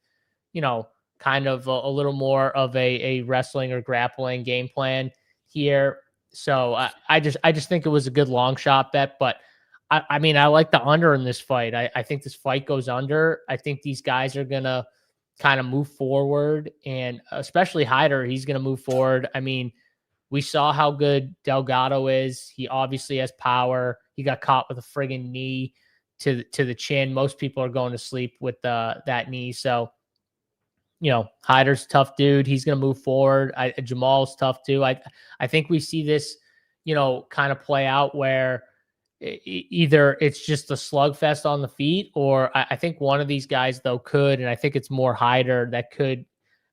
kind of a little more of a wrestling or grappling game plan here. So I just think it was a good long shot bet. But I mean, I like the under in this fight. I think this fight goes under. I think these guys are gonna kind of move forward, and especially Haider, he's gonna move forward. I mean, we saw how good Delgado is. He obviously has power. He got caught with a friggin' knee to the chin. Most people are going to sleep with that knee. So Hyder's a tough dude. He's going to move forward. Jamal's tough too. I think we see this, kind of play out where either it's just a slugfest on the feet, or I think one of these guys though could, and I think it's more Hyder that could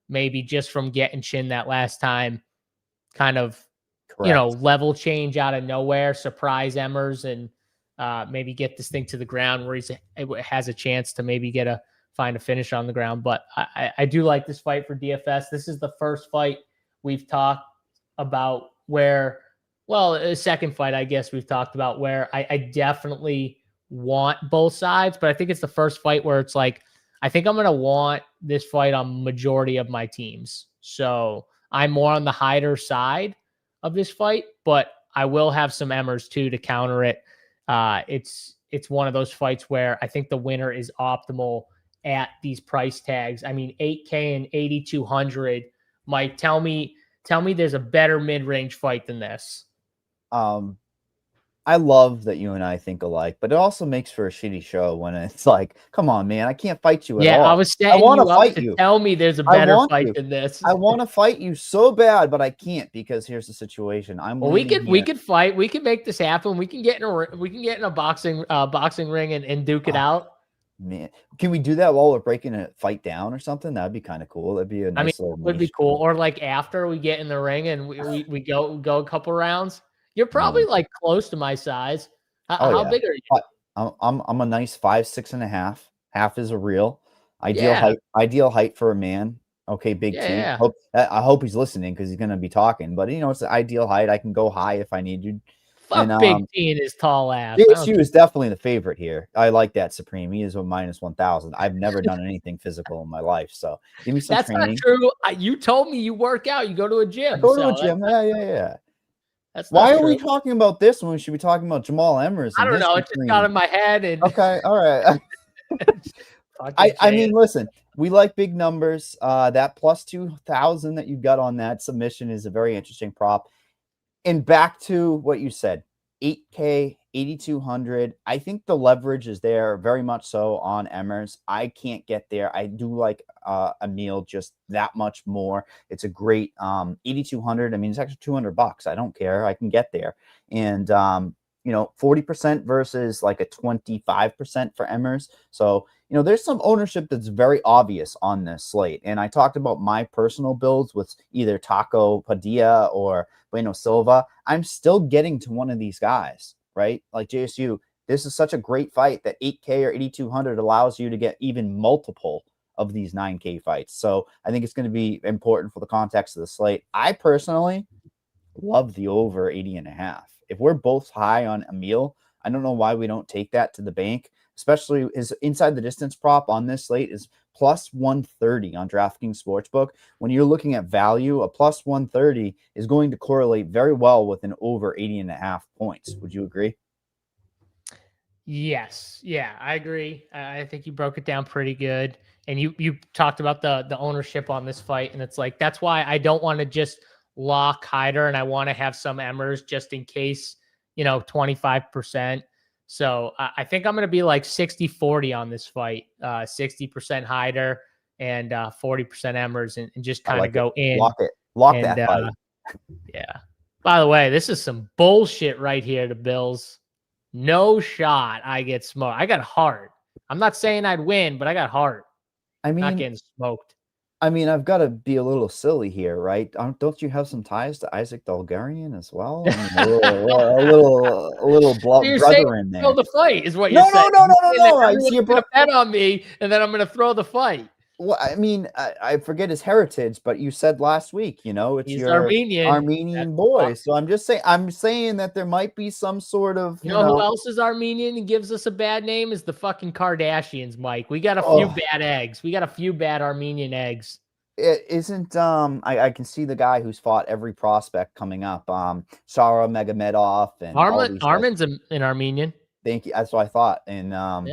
maybe just from getting chin that last time, kind of, Correct. level change out of nowhere, surprise Emmers, and maybe get this thing to the ground where it has a chance to maybe find a finish on the ground. But I do like this fight for DFS. This is the first fight we've talked about where, a second fight, I guess we've talked about where I definitely want both sides, but I think it's the first fight where it's like, I think I'm going to want this fight on majority of my teams. So I'm more on the Hyder side of this fight, but I will have some Emmers too to counter it. It's one of those fights where I think the winner is optimal at these price tags. I mean, 8K and 8,200. Mike, tell me there's a better mid-range fight than this. I love that you and I think alike, but it also makes for a shitty show when it's like, come on, man, I can't fight you at all. Yeah, I was setting you up to tell me there's a better fight than this. I want to fight you so bad, but I can't because here's the situation. We could fight. We can make this happen. We can get in a boxing ring and duke it out. Man, can we do that while we're breaking a fight down or something? That'd be kind of cool. That'd be a nice little. Would be cool. Or like after we get in the ring and we go a couple rounds. You're probably like close to my size. How big are you? I'm a nice 5'6.5". Half is a real ideal height for a man. Okay, big T. Yeah. I hope he's listening because he's gonna be talking. But it's the ideal height. I can go high if I need to. Fuck Big T and his tall ass. JSU is definitely the favorite here. I like that Supreme. He is a -1,000. I've never done anything physical in my life, so give me some training. That's not true. You told me you work out. You go to a gym. I go to a gym. Yeah. That's why are we talking about this when we should be talking about Jamal Emmers? I don't know. It just got in my head. Okay, all right. I mean, listen, we like big numbers. That plus 2,000 that you got on that submission is a very interesting prop. And back to what you said, 8K, 8,200. I think the leverage is there very much so on Emmers. I can't get there. I do like Emil just that much more. It's a great 8,200. I mean, it's actually $200. I don't care. I can get there. And 40% versus like a 25% for Emmers. So, there's some ownership that's very obvious on this slate. And I talked about my personal builds with either Taco Padilla or Bueno Silva. I'm still getting to one of these guys, right? Like JSU, this is such a great fight that 8K or 8,200 allows you to get even multiple of these 9K fights. So I think it's going to be important for the context of the slate. I personally love the over 80.5. If we're both high on Emil, I don't know why we don't take that to the bank, especially his inside the distance prop on this slate is plus 130 on DraftKings Sportsbook. When you're looking at value, a plus 130 is going to correlate very well with an over 80.5 points. Would you agree? Yes. Yeah, I agree. I think you broke it down pretty good. And you talked about the ownership on this fight. And it's like, that's why I don't want to just lock Hyder and I want to have some Emmers just in case, 25%. So I think I'm going to be like 60-40 on this fight, 60% Hyder and 40% Emmers and just kind of go in. Lock that fight. Yeah. By the way, this is some bullshit right here, the Bills. No shot I get smoked. I got heart. I'm not saying I'd win, but I got heart. I mean, not getting smoked. I mean, I've got to be a little silly here, right? Don't you have some ties to Isaac Dolgarian as well? I mean, a little brother in there. Throw the fight is what you're saying. No. You're going to bet on me, and then I'm going to throw the fight. Well, I mean, I forget his heritage, but you said last week, it's He's your Armenian boy. So I'm saying that there might be some sort of, you know who else is Armenian and gives us a bad name is the fucking Kardashians, Mike. We got a few bad eggs. We got a few bad Armenian eggs. It isn't, I can see the guy who's fought every prospect coming up, Sara Magomedov and Armin's an Armenian. Thank you. That's what I thought. And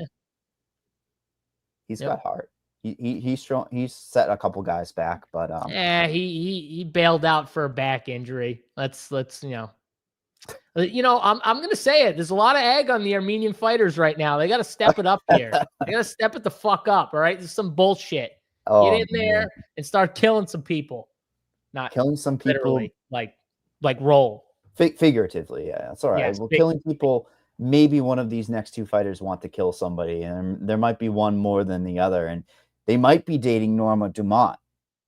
he's got heart. He's strong. He's set a couple guys back, but he bailed out for a back injury. Let's I'm gonna say it. There's a lot of egg on the Armenian fighters right now. They got to step it up here. They got to step it the fuck up. All right, this is some bullshit. Get Oh in man, there and start killing some people. Not killing some people literally, like roll. figuratively. Yeah, that's all right. Yes, Well, killing people. Maybe one of these next two fighters want to kill somebody, and there might be one more than the other, and they might be dating Norma Dumont.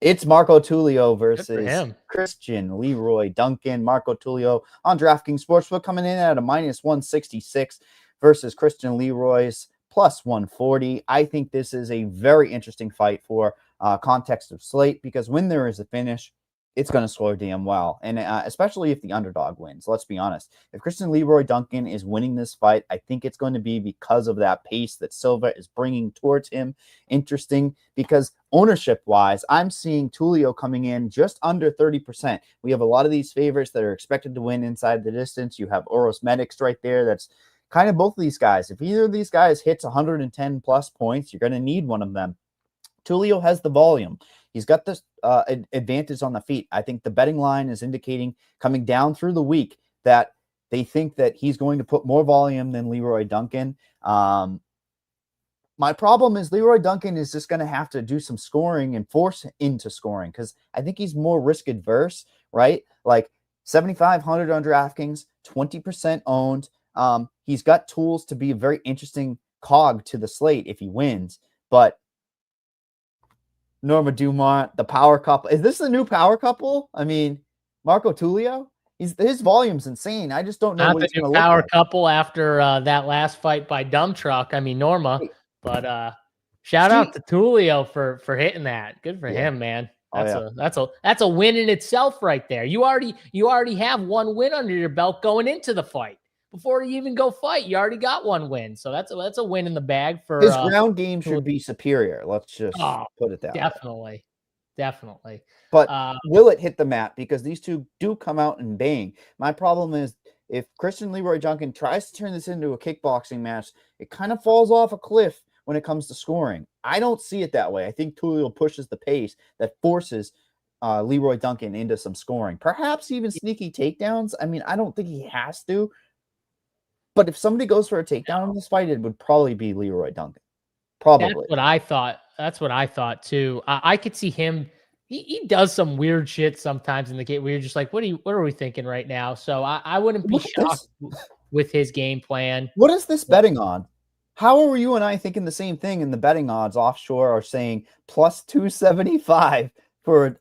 It's Marco Tulio good for versus him. Christian Leroy Duncan. Marco Tulio on DraftKings Sportsbook coming in at a minus 166 versus Christian Leroy's plus 140. I think this is a very interesting fight for context of slate, because when there is a finish, it's going to score damn well. And especially if the underdog wins. Let's be honest. If Christian Leroy Duncan is winning this fight, I think it's going to be because of that pace that Silva is bringing towards him. Interesting, because ownership-wise, I'm seeing Tulio coming in just under 30%. We have a lot of these favorites that are expected to win inside the distance. You have Oros Medics right there. That's kind of both of these guys. If either of these guys hits 110 plus points, you're going to need one of them. Tulio has the volume. He's got this advantage on the feet. I think the betting line is indicating, coming down through the week, that they think that he's going to put more volume than Leroy Duncan. My problem is Leroy Duncan is just going to have to do some scoring and force into scoring, because I think he's more risk adverse, right? Like 7,500 on DraftKings, 20% owned. He's got tools to be a very interesting cog to the slate if he wins, but Norma Dumont, the power couple. Is this the new power couple? I mean, Marco Tulio, his volume's insane. I just don't know Not what the he's new going to look power like. couple after that last fight by Dumb Truck. I mean Norma, Wait, but shout out to Tulio for hitting that. Good for yeah. him, man. Oh, yeah. That's a win in itself right there. You already have one win under your belt going into the fight. Before you even go fight, you already got one win. So that's a win in the bag for His ground game Tulio. should be superior. Let's just put it that way. Definitely. But will it hit the mat? Because these two do come out and bang. My problem is, if Christian Leroy Duncan tries to turn this into a kickboxing match, it kind of falls off a cliff when it comes to scoring. I don't see it that way. I think Tulio pushes the pace that forces Leroy Duncan into some scoring. Perhaps even sneaky takedowns. I mean, I don't think he has to. But if somebody goes for a takedown in this fight, it would probably be Leroy Duncan. Probably. That's what I thought. That's what I thought too. I could see him. He does some weird shit sometimes in the game where you're just like, what are we thinking right now? So I wouldn't be shocked with his game plan. What is this betting on? How are you and I thinking the same thing? And the betting odds offshore are saying plus 275 for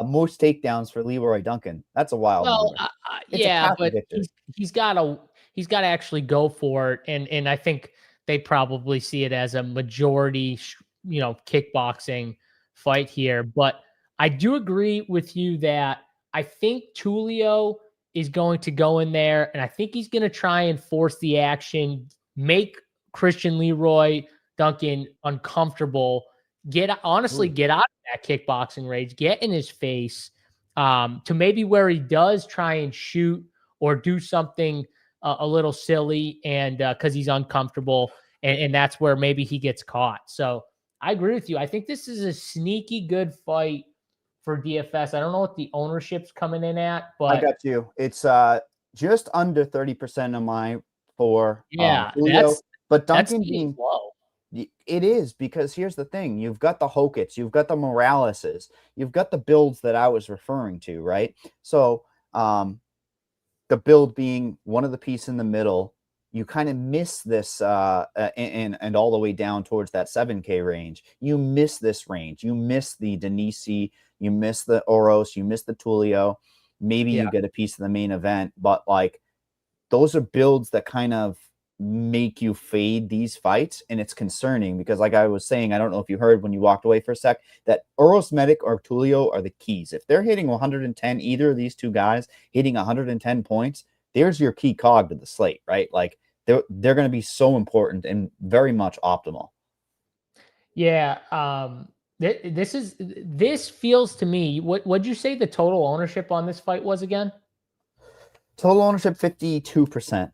most takedowns for Leroy Duncan. That's a wild number. Yeah, but he's got to actually go for it, and I think they probably see it as a majority, kickboxing fight here. But I do agree with you that I think Tulio is going to go in there, and I think he's going to try and force the action, make Christian Leroy Duncan uncomfortable, get out of that kickboxing rage, get in his face, to maybe where he does try and shoot or do something a little silly, and because he's uncomfortable, and that's where maybe he gets caught. So I agree with you. I think this is a sneaky good fight for DFS. I don't know what the ownership's coming in at, but I got you. It's just under 30% of my for Julio, but Duncan being low. It is, because here's the thing. You've got the Hokets, you've got the Moraleses, you've got the builds that I was referring to, right? So the build being one of the piece in the middle, you kind of miss this and all the way down towards that 7K range. You miss this range. You miss the Denisi, you miss the Oros, you miss the Tulio. Maybe you get a piece of the main event, but like those are builds that kind of make you fade these fights, and it's concerning because, like I was saying, I don't know if you heard when you walked away for a sec, that Oros Medic or Tulio are the keys. If they're hitting 110, either of these two guys hitting 110 points, there's your key cog to the slate, right? Like they're going to be so important and very much optimal. Yeah, this feels to me. What'd you say the total ownership on this fight was again? Total ownership 52%.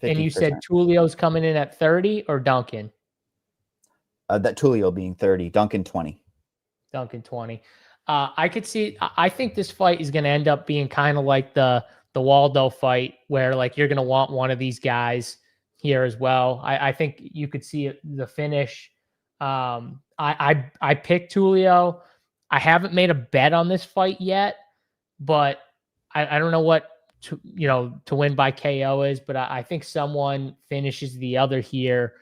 And you said Tulio's coming in at 30 or Duncan? That Tulio being 30, Duncan 20. Duncan 20. I could see. I think this fight is going to end up being kind of like the Waldo fight, where like you're going to want one of these guys here as well. I think you could see the finish I picked Tulio. I haven't made a bet on this fight yet, but I don't know what to win by KO is, but I think someone finishes the other here,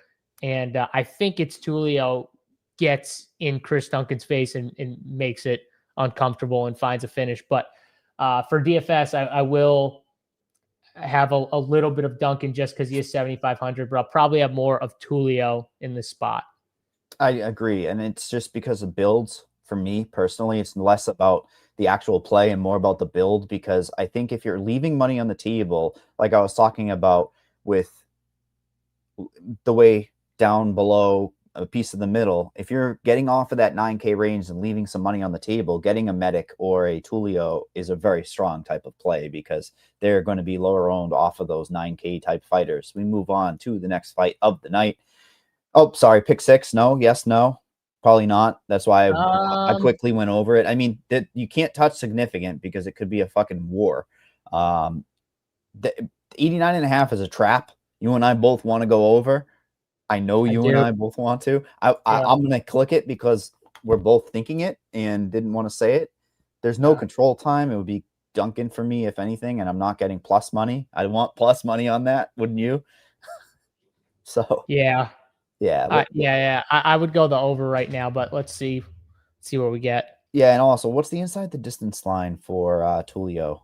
and I think it's Tulio gets in Chris Duncan's face and makes it uncomfortable and finds a finish. But for DFS, I will have a little bit of Duncan just because he is 7,500, but I'll probably have more of Tulio in this spot. I agree, and it's just because of builds. For me personally, it's less about the actual play and more about the build, because I think if you're leaving money on the table, like I was talking about with the way down below a piece of the middle, if you're getting off of that 9K range and leaving some money on the table, getting a Medic or a Tulio is a very strong type of play because they're going to be lower owned off of those 9K type fighters. We move on to the next fight of the night. Oh, sorry, pick six. No, yes, no, probably not. That's why I quickly went over it. I mean, you can't touch significant because it could be a fucking war. The 89.5 is a trap. You and I both want to go over. I know you and I both want to. I'm going to click it because we're both thinking it and didn't want to say it. There's no control time. It would be Duncan for me, if anything, and I'm not getting plus money. I want plus money on that, wouldn't you? So yeah. Yeah. I would go the over right now, but let's see what we get. Yeah, and also, what's the inside the distance line for Tulio?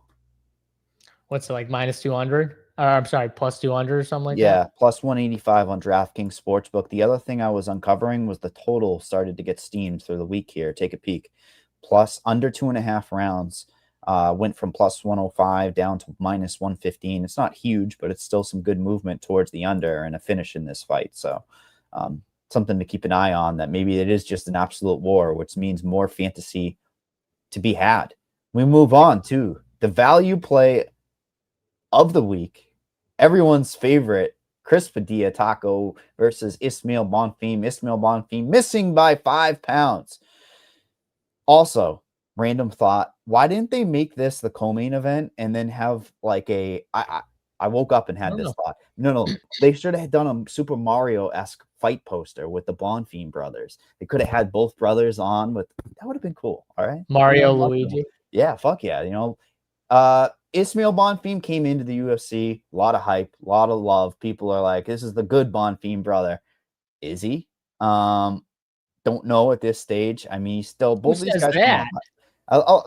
What's it, like minus 200? I'm sorry, plus 200 or something like that? Yeah, plus 185 on DraftKings Sportsbook. The other thing I was uncovering was the total started to get steamed through the week here. Take a peek. Plus under 2.5 rounds. Went from plus 105 down to minus 115. It's not huge, but it's still some good movement towards the under and a finish in this fight. So something to keep an eye on, that maybe it is just an absolute war, which means more fantasy to be had. We move on to the value play of the week. Everyone's favorite, Chris Padilla Taco versus Ismail Bonfim. Ismail Bonfim missing by 5 pounds. Also, random thought, why didn't they make this the co-main event and then have like I woke up and had this thought. No, they should have done a Super Mario-esque fight poster with the Bonfim brothers. They could have had both brothers on that would have been cool. All right. Mario, Luigi. Yeah, fuck yeah. Ismail Bonfim came into the UFC, a lot of hype, a lot of love. People are like, this is the good Bonfim brother. Is he? Don't know at this stage. I mean, he's still both these guys.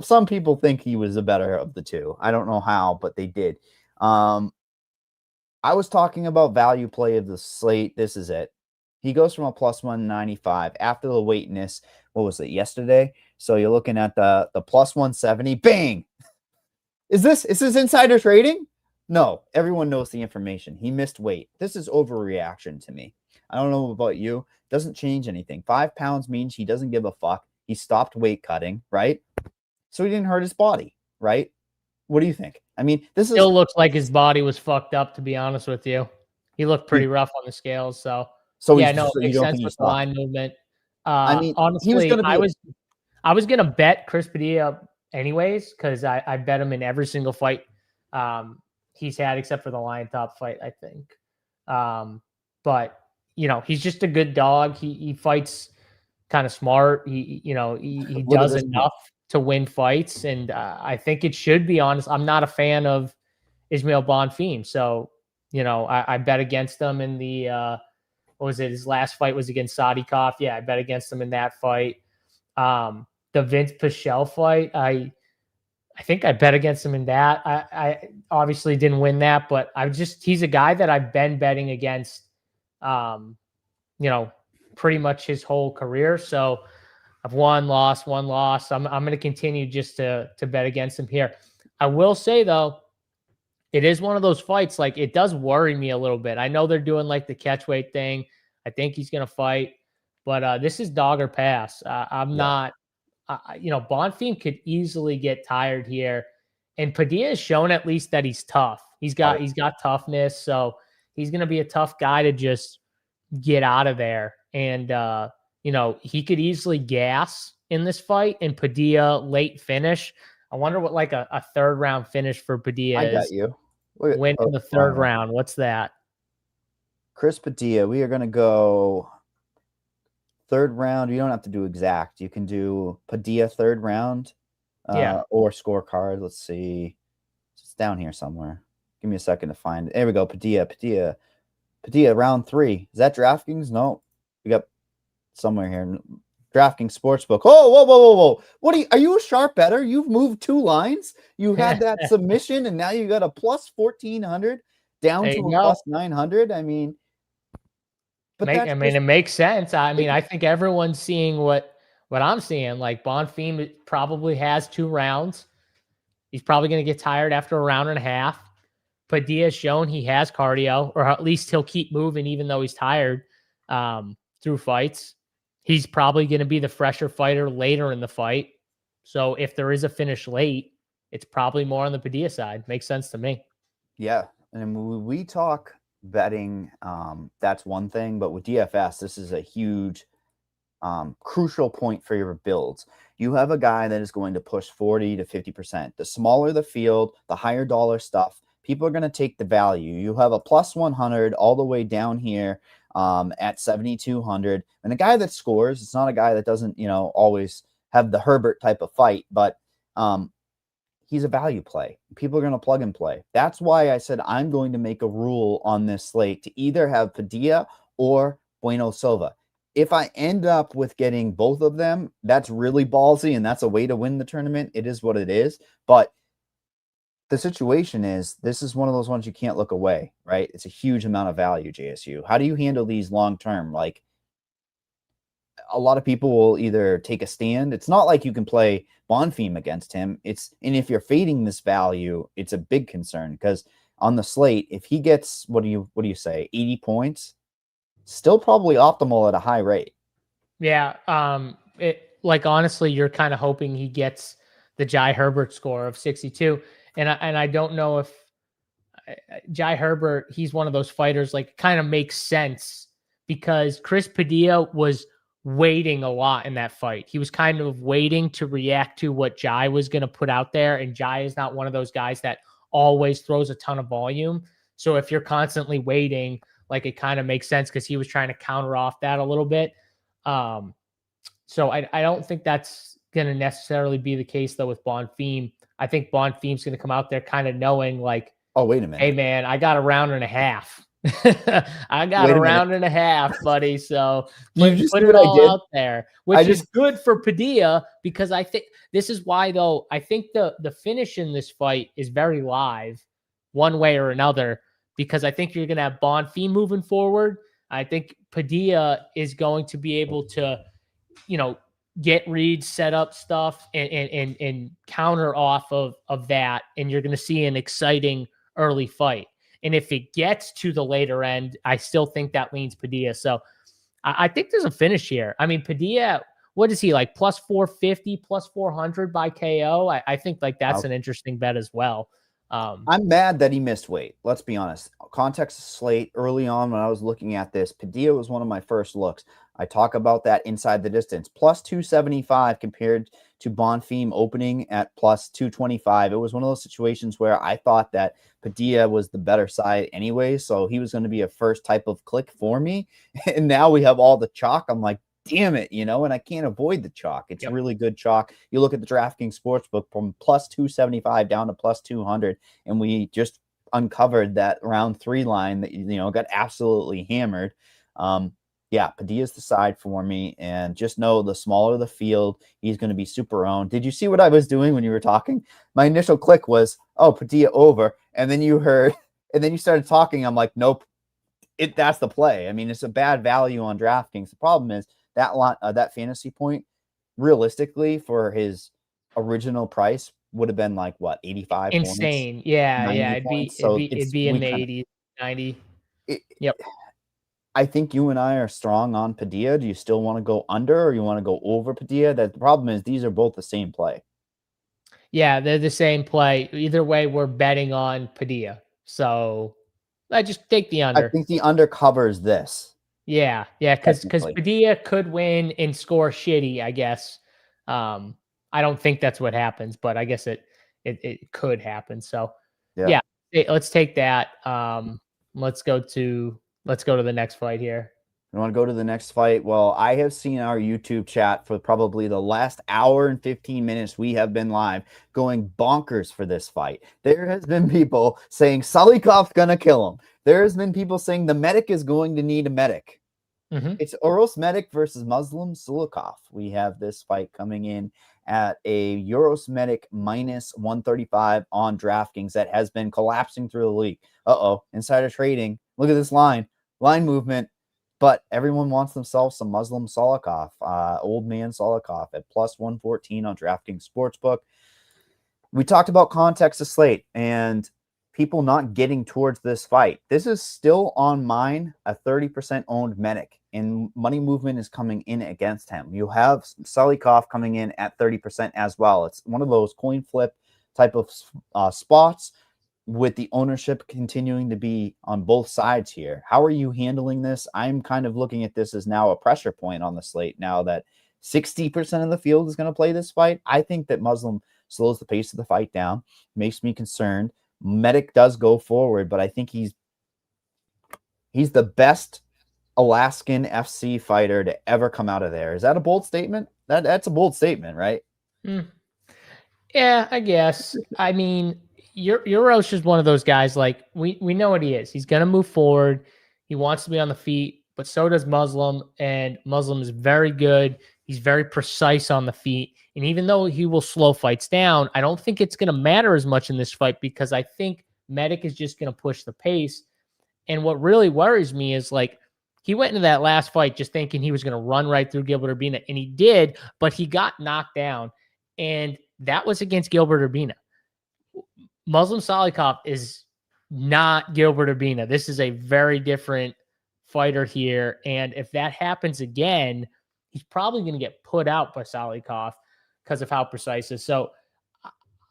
Some people think he was the better of the two. I don't know how, but they did. I was talking about value play of the slate. This is it. He goes from a plus 195 after the weightness. What was it, yesterday? So you're looking at the plus 170. Bang! Is this insider trading? No, everyone knows the information. He missed weight. This is overreaction to me. I don't know about you. Doesn't change anything. 5 pounds means he doesn't give a fuck. He stopped weight cutting, right? So he didn't hurt his body, right? What do you think? I mean, this still looks like his body was fucked up, to be honest with you. He looked pretty rough on the scales. So yeah, no, it makes sense with the line movement. I mean, honestly, I was gonna bet Chris Padilla anyways, because I bet him in every single fight he's had except for the Lion Top fight, I think. But he's just a good dog. He fights kind of smart. He does enough to win fights, and I think it should be honest. I'm not a fan of Ismail Bonfim, so I bet against him in the what was it? His last fight was against Sadikov. Yeah, I bet against him in that fight. The Vince Pichel fight, I think I bet against him in that. I obviously didn't win that, but he's a guy that I've been betting against, pretty much his whole career. So I've won, lost. I'm going to continue just to bet against him here. I will say though, it is one of those fights, like it does worry me a little bit. I know they're doing like the catch weight thing. I think he's going to fight, but this is dog or pass. I'm not, Bonfim could easily get tired here, and Padilla has shown at least that he's tough. He's got toughness. So he's going to be a tough guy to just get out of there. And, he could easily gas in this fight, and Padilla late finish. I wonder what like a third round finish for Padilla is. I got you. Win in the third round. What's that? Chris Padilla, we are going to go third round. You don't have to do exact. You can do Padilla third round, Yeah. or scorecard. Let's see. It's down here somewhere. Give me a second to find it. There we go. Padilla, round 3. Is that DraftKings? No, we got somewhere here. DraftKings Sportsbook. Oh, whoa, whoa, whoa, whoa! What are you a sharp bettor? You've moved 2 lines. You had that submission, and now you got a plus 1,400 down There to you a go. plus 900. I mean, but I mean, it makes sense. I mean, I think everyone's seeing what I'm seeing. Like BONFIM probably has 2 rounds. He's probably going to get tired after a round and a half. Padilla's shown he has cardio, or at least he'll keep moving even though he's tired through fights. He's probably going to be the fresher fighter later in the fight. So if there is a finish late, it's probably more on the Padilla side. Makes sense to me. Yeah, and when we talk betting, that's one thing, but with DFS, this is a huge, crucial point for your builds. You have a guy that is going to push 40 to 50%. The smaller the field, the higher dollar stuff, people are going to take the value. You have a plus 100 all the way down here at 7,200. And a guy that scores, it's not a guy that doesn't, always have the Herbert type of fight, but he's a value play. People are going to plug and play. That's why I said I'm going to make a rule on this slate to either have Padilla or Bueno Silva. If I end up with getting both of them, that's really ballsy, and that's a way to win the tournament. It is what it is. But the situation is, this is one of those ones you can't look away, right? It's a huge amount of value, JSU. How do you handle these long term? Like, a lot of people will either take a stand. It's not like you can play BONFIM against him. And if you're fading this value, it's a big concern, because on the slate, if he gets, what do you say, 80 points, still probably optimal at a high rate. Yeah. Honestly, you're kind of hoping he gets the Jai Herbert score of 62. And I don't know if Jai Herbert, he's one of those fighters, like, kind of makes sense because Chris Padilla was waiting a lot in that fight. He was kind of waiting to react to what Jai was going to put out there. And Jai is not one of those guys that always throws a ton of volume. So if you're constantly waiting, like, it kind of makes sense because he was trying to counter off that a little bit. So I don't think that's going to necessarily be the case, though, with BONFIM. I think BONFIM's going to come out there kind of knowing, like, oh, wait a minute. Hey, man, I got a round and a half. I got a round and a half, buddy. So put it all out there, which is good for Padilla, because I think this is why, though, I think the finish in this fight is very live one way or another, because I think you're going to have BONFIM moving forward. I think Padilla is going to be able to, get reads, set up stuff, and counter off of that. And you're going to see an exciting early fight. And if it gets to the later end, I still think that leans Padilla. So I think there's a finish here. I mean, Padilla, what is he, like, plus 450, plus 400 by KO? I think, like, that's an interesting bet as well. I'm mad that he missed weight. Let's be honest. Context slate early on when I was looking at this, Padilla was one of my first looks. I talk about that inside the distance, plus 275 compared to BONFIM opening at plus 225. It was one of those situations where I thought that Padilla was the better side anyway, so he was going to be a first type of click for me. And now we have all the chalk. I'm like, damn it, and I can't avoid the chalk. It's really good chalk. You look at the DraftKings Sportsbook from plus 275 down to plus 200, and we just uncovered that round 3 line that, got absolutely hammered. Yeah, Padilla's the side for me, and just know the smaller the field, he's going to be super owned. Did you see what I was doing when you were talking? My initial click was, oh, Padilla over, and then you started talking. I'm like, nope, that's the play. I mean, it's a bad value on DraftKings. The problem is that fantasy point, realistically, for his original price, would have been like, what, 85 insane points? Yeah, it'd be in the 80s, 90. Yep. I think you and I are strong on Padilla. Do you still want to go under, or you want to go over Padilla? The problem is these are both the same play. Yeah, they're the same play. Either way, we're betting on Padilla. So I just take the under. I think the under covers this. Yeah, because Padilla could win and score shitty, I guess. I don't think that's what happens, but I guess it could happen. So yeah, let's take that. Let's go to the next fight here. You want to go to the next fight? Well, I have seen our YouTube chat for probably the last hour and 15 minutes we have been live going bonkers for this fight. There has been people saying Salikov's going to kill him. There has been people saying the medic is going to need a medic. It's Uros Medic versus Muslim Sulikov. We have this fight coming in at a Euros Medic minus 135 on DraftKings that has been collapsing through the league. Insider trading. Look at this line movement. But everyone wants themselves some Muslim Solikov, old man Solikov at plus 114 on DraftKings Sportsbook. We talked about context of slate and people not getting towards this fight. This is still on mine, a 30% owned medic, and money movement is coming in against him. You have Solikov coming in at 30% as well. It's one of those coin flip type of spots with the ownership continuing to be on both sides here. How are you handling this? I'm kind of looking at this as now a pressure point on the slate now that 60% of the field is going to play this fight. I think that Muslim slows the pace of the fight down, makes me concerned. Medic does go forward, but I think he's the best Alaskan FC fighter to ever come out of there. Is that a bold statement? That's a bold statement, right? Yeah, I guess. I mean, Uros is one of those guys, like, we know what he is. He's going to move forward. He wants to be on the feet, but so does Muslim, and Muslim is very good. He's very precise on the feet. And even though he will slow fights down, I don't think it's going to matter as much in this fight because I think Medic is just going to push the pace. And what really worries me is, like, he went into that last fight just thinking he was going to run right through Gilbert Urbina, and he did, but he got knocked down. And that was against Gilbert Urbina. Muslim Salikov is not Gilbert Urbina. This is a very different fighter here. And if that happens again, he's probably going to get put out by Salikov because of how precise it is. So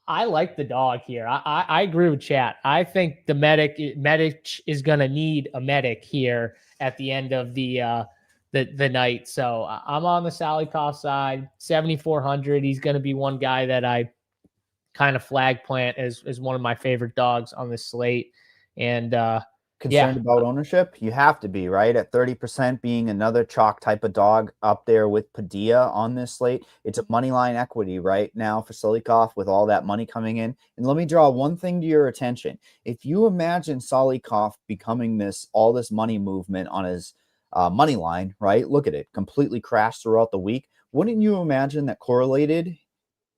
I like the dog here. I agree with chat. I think the medic is going to need a medic here at the end of the night. So I'm on the Salikov side, 7,400. He's going to be one guy that I kind of flag plant as one of my favorite dogs on this slate. And concerned about ownership? You have to be, right? At 30% being another chalk type of dog up there with Padilla on this slate. It's a money line equity right now for Solikov with all that money coming in. And let me draw one thing to your attention. If you imagine Solikov becoming all this money movement on his money line, right? Look at it, completely crashed throughout the week. Wouldn't you imagine that correlated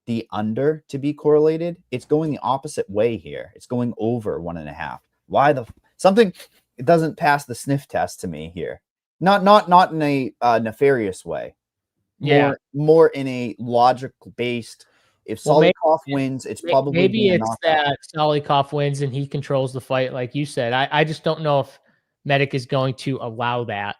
the under to be correlated? It's going the opposite way here. It's going over 1.5. Why something it doesn't pass the sniff test to me here. Not in a nefarious way. More in a logical based. If Solikov wins, it's probably maybe it's that Solikov wins and he controls the fight, like you said. I just don't know if Medic is going to allow that,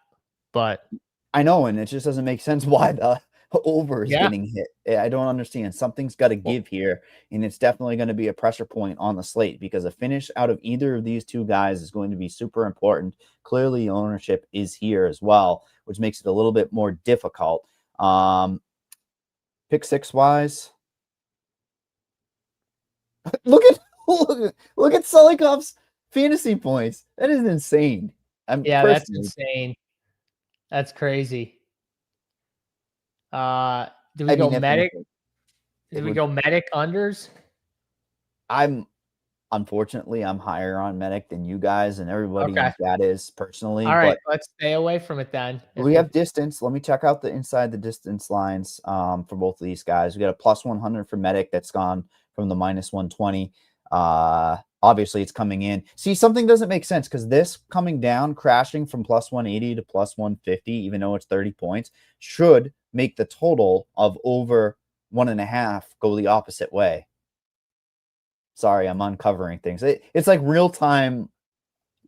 but I know, and it just doesn't make sense why the over is getting hit. I don't understand. Something's got to give here, and it's definitely going to be a pressure point on the slate because a finish out of either of these two guys is going to be super important. Clearly, ownership is here as well, which makes it a little bit more difficult. Pick six wise. look at Solikov's fantasy points. That is insane. That's insane. That's crazy. Do we go medic? Do we go medic unders? Unfortunately, I'm higher on medic than you guys and everybody in chat is personally. All right, let's stay away from it then. We have distance. Let me check out the inside the distance lines for both of these guys. We got a plus 100 for medic that's gone from the minus 120. Obviously, it's coming in. See, something doesn't make sense because this coming down, crashing from plus 180 to plus 150, even though it's 30 points, should make the total of over 1.5 go the opposite way. Sorry, I'm uncovering things. It's like real-time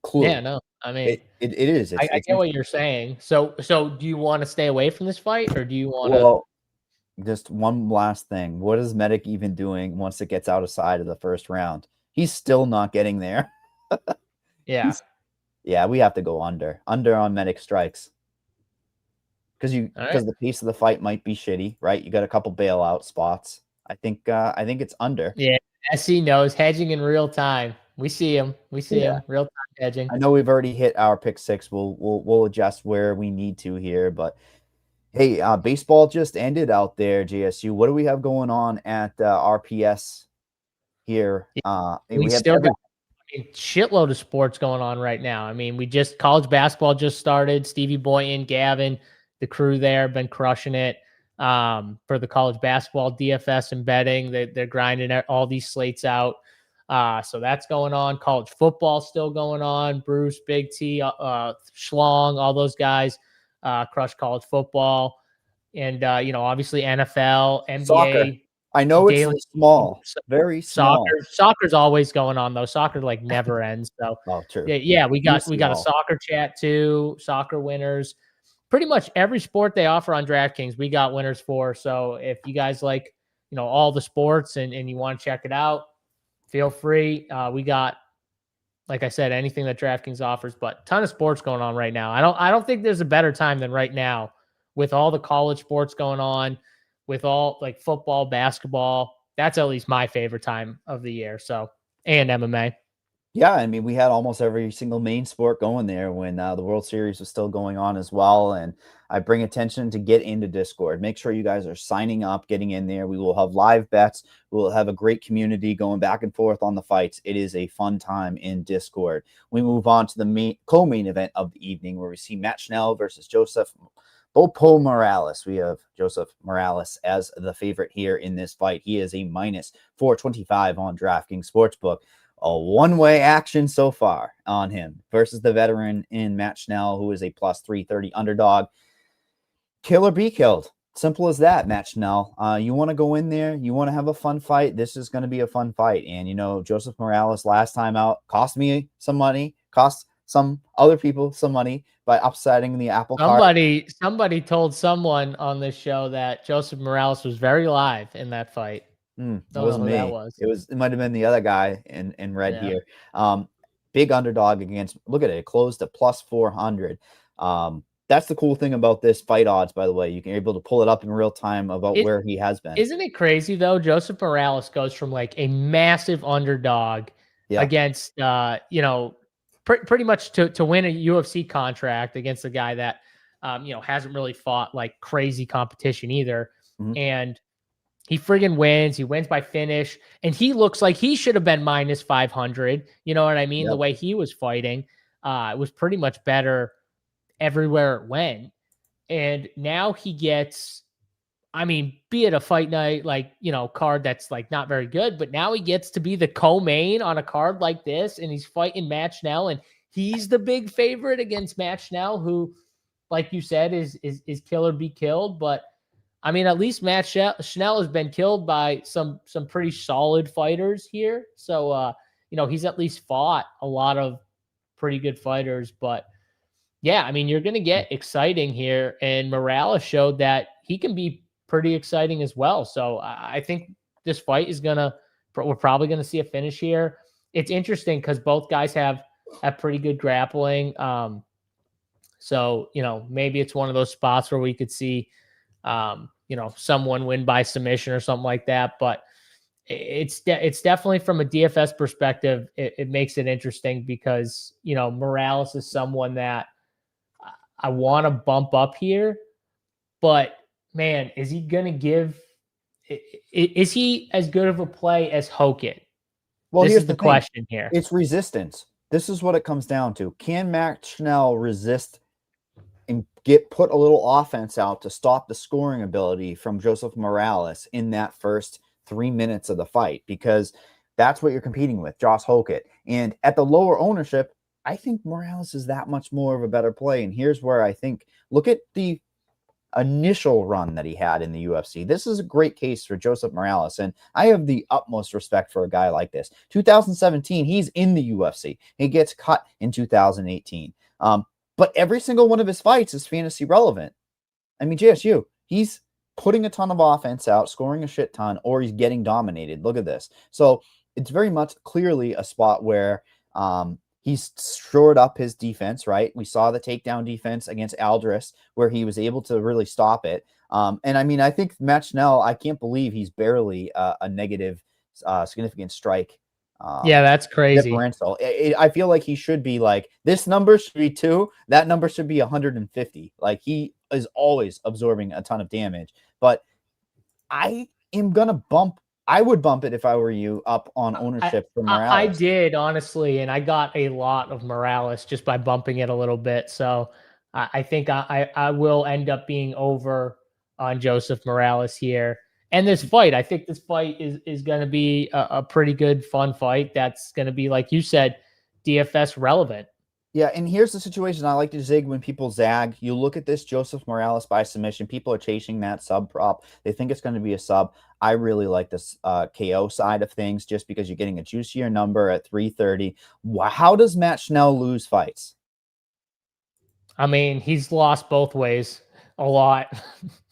clue. Yeah, no, I mean, it is. I get what you're saying. So do you want to stay away from this fight, or do you want to? Well, just one last thing. What is Medic even doing once it gets outside of the first round? He's still not getting there. Yeah, we have to go under on Medic strikes because the pace of the fight might be shitty, right? You got a couple bailout spots. I think it's under. Yeah, SC knows hedging in real time. we see him. We see Yeah. him. Real time hedging. I know we've already hit our pick six. We'll adjust where we need to here, but hey, baseball just ended out there, JSU. What do we have going on at RPS here? We We have still got shitload of sports going on right now. I mean, college basketball just started. Stevie Boynton, Gavin, the crew there have been crushing it for the college basketball DFS and betting. They're grinding all these slates out. So that's going on. College football still going on. Bruce, Big T, Schlong, all those guys crush college football. And, obviously NFL, NBA. soccer. I know it's daily small, very small. Soccer's always going on though. Soccer like never ends. So true. yeah, we got a soccer chat too. Soccer winners. Pretty much every sport they offer on DraftKings, we got winners for. So if you guys like, all the sports and you want to check it out, feel free. We got, like I said, anything that DraftKings offers, but ton of sports going on right now. I don't think there's a better time than right now with all the college sports going on, with all like football, basketball. That's at least my favorite time of the year. So, and MMA. Yeah, I mean, we had almost every single main sport going there when the World Series was still going on as well. And I bring attention to get into Discord. Make sure you guys are signing up, getting in there. We will have live bets. We will have a great community going back and forth on the fights. It is a fun time in Discord. We move on to the co-main event of the evening where we see Matt Schnell versus Joseph Bopo Morales. We have Joseph Morales as the favorite here in this fight. He is a minus 425 on DraftKings Sportsbook. A one-way action so far on him versus the veteran in Matt Schnell, who is a plus 330 underdog. Kill or be killed. Simple as that, Matt Schnell. You want to go in there. You want to have a fun fight. This is going to be a fun fight. And, Joseph Morales last time out cost me some money, cost some other people some money by upsetting the apple cart. Somebody told someone on this show that Joseph Morales was very live in that fight. It wasn't me. It might have been the other guy in red here. Big underdog against, look at it. It closed to plus 400. That's the cool thing about this fight odds, by the way. You can be able to pull it up in real time about where he has been. Isn't it crazy though? Joseph Morales goes from like a massive underdog against, pretty much to win a UFC contract against a guy that, hasn't really fought like crazy competition either. Mm-hmm. And he friggin' wins. He wins by finish. And he looks like he should have been minus 500. You know what I mean? Yep. The way he was fighting, it was pretty much better everywhere it went. And now he gets, be it a fight night, card that's like not very good, but now he gets to be the co-main on a card like this. And he's fighting Matt Schnell. And he's the big favorite against Matt Schnell, who, like you said, is kill or be killed. But at least Matt Schnell has been killed by some pretty solid fighters here. So, he's at least fought a lot of pretty good fighters. But, yeah, you're going to get exciting here. And Morales showed that he can be pretty exciting as well. So, I think this fight we're probably going to see a finish here. It's interesting because both guys have pretty good grappling. So, maybe it's one of those spots where we could see someone win by submission or something like that. But it's definitely from a DFS perspective, it makes it interesting because, Morales is someone that I want to bump up here, but man, is he going to give, is he as good of a play as Hoken? Well, this is the question here. It's resistance. This is what it comes down to. Can Matt Schnell resist and put a little offense out to stop the scoring ability from Joseph Morales in that first 3 minutes of the fight? Because that's what you're competing with, Josh Hoken. And at the lower ownership, I think Morales is that much more of a better play. And here's where I think, look at the initial run that he had in the UFC. This is a great case for Joseph Morales. And I have the utmost respect for a guy like this. 2017, he's in the UFC. He gets cut in 2018. But every single one of his fights is fantasy relevant. JSU, he's putting a ton of offense out, scoring a shit ton, or he's getting dominated. Look at this. So it's very much clearly a spot where he's shored up his defense, right? We saw the takedown defense against Aldris where he was able to really stop it. I think Matt Schnell, I can't believe he's barely a negative significant strike Yeah, that's crazy. differential. I feel like he should be like, this number should be 2, that number should be 150. Like, he is always absorbing a ton of damage. But I would bump it if I were you up on ownership for I Morales. did, honestly, and I got a lot of Morales just by bumping it a little bit. So I think I will end up being over on Joseph Morales here. And this fight, I think this fight is going to be a pretty good, fun fight. That's going to be, like you said, DFS relevant. Yeah, and here's the situation. I like to zig when people zag. You look at this Joseph Morales by submission. People are chasing that sub prop. They think it's going to be a sub. I really like this KO side of things just because you're getting a juicier number at 330. How does Matt Schnell lose fights? I mean, he's lost both ways a lot.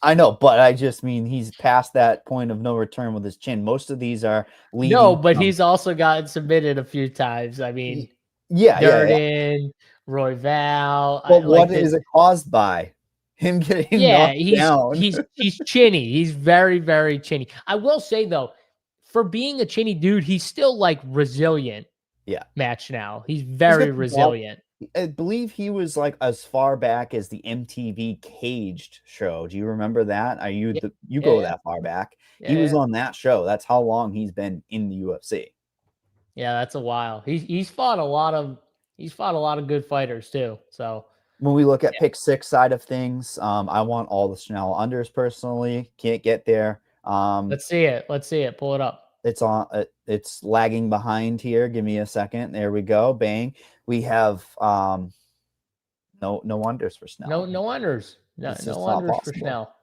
I know, but I just mean he's past that point of no return with his chin. Most of these are leading. No, but he's also gotten submitted a few times. I mean, yeah. Durden, Roy Val. But what is it caused by? Him getting knocked down. He's chinny. He's very, very chinny. I will say though, for being a chinny dude, he's still like resilient. Yeah. Match now. He's very resilient. I believe he was like as far back as the MTV Caged show. Do you remember that? Are you go that far back? He was on that show. That's how long he's been in the UFC. Yeah, that's a while. He's fought a lot of good fighters too. So when we look at pick 6 side of things, I want all the Schnell unders personally. Can't get there. Let's see it. Pull it up. It's lagging behind here. Give me a second. There we go. Bang. We have no unders for Schnell. No unders. No unders for Schnell.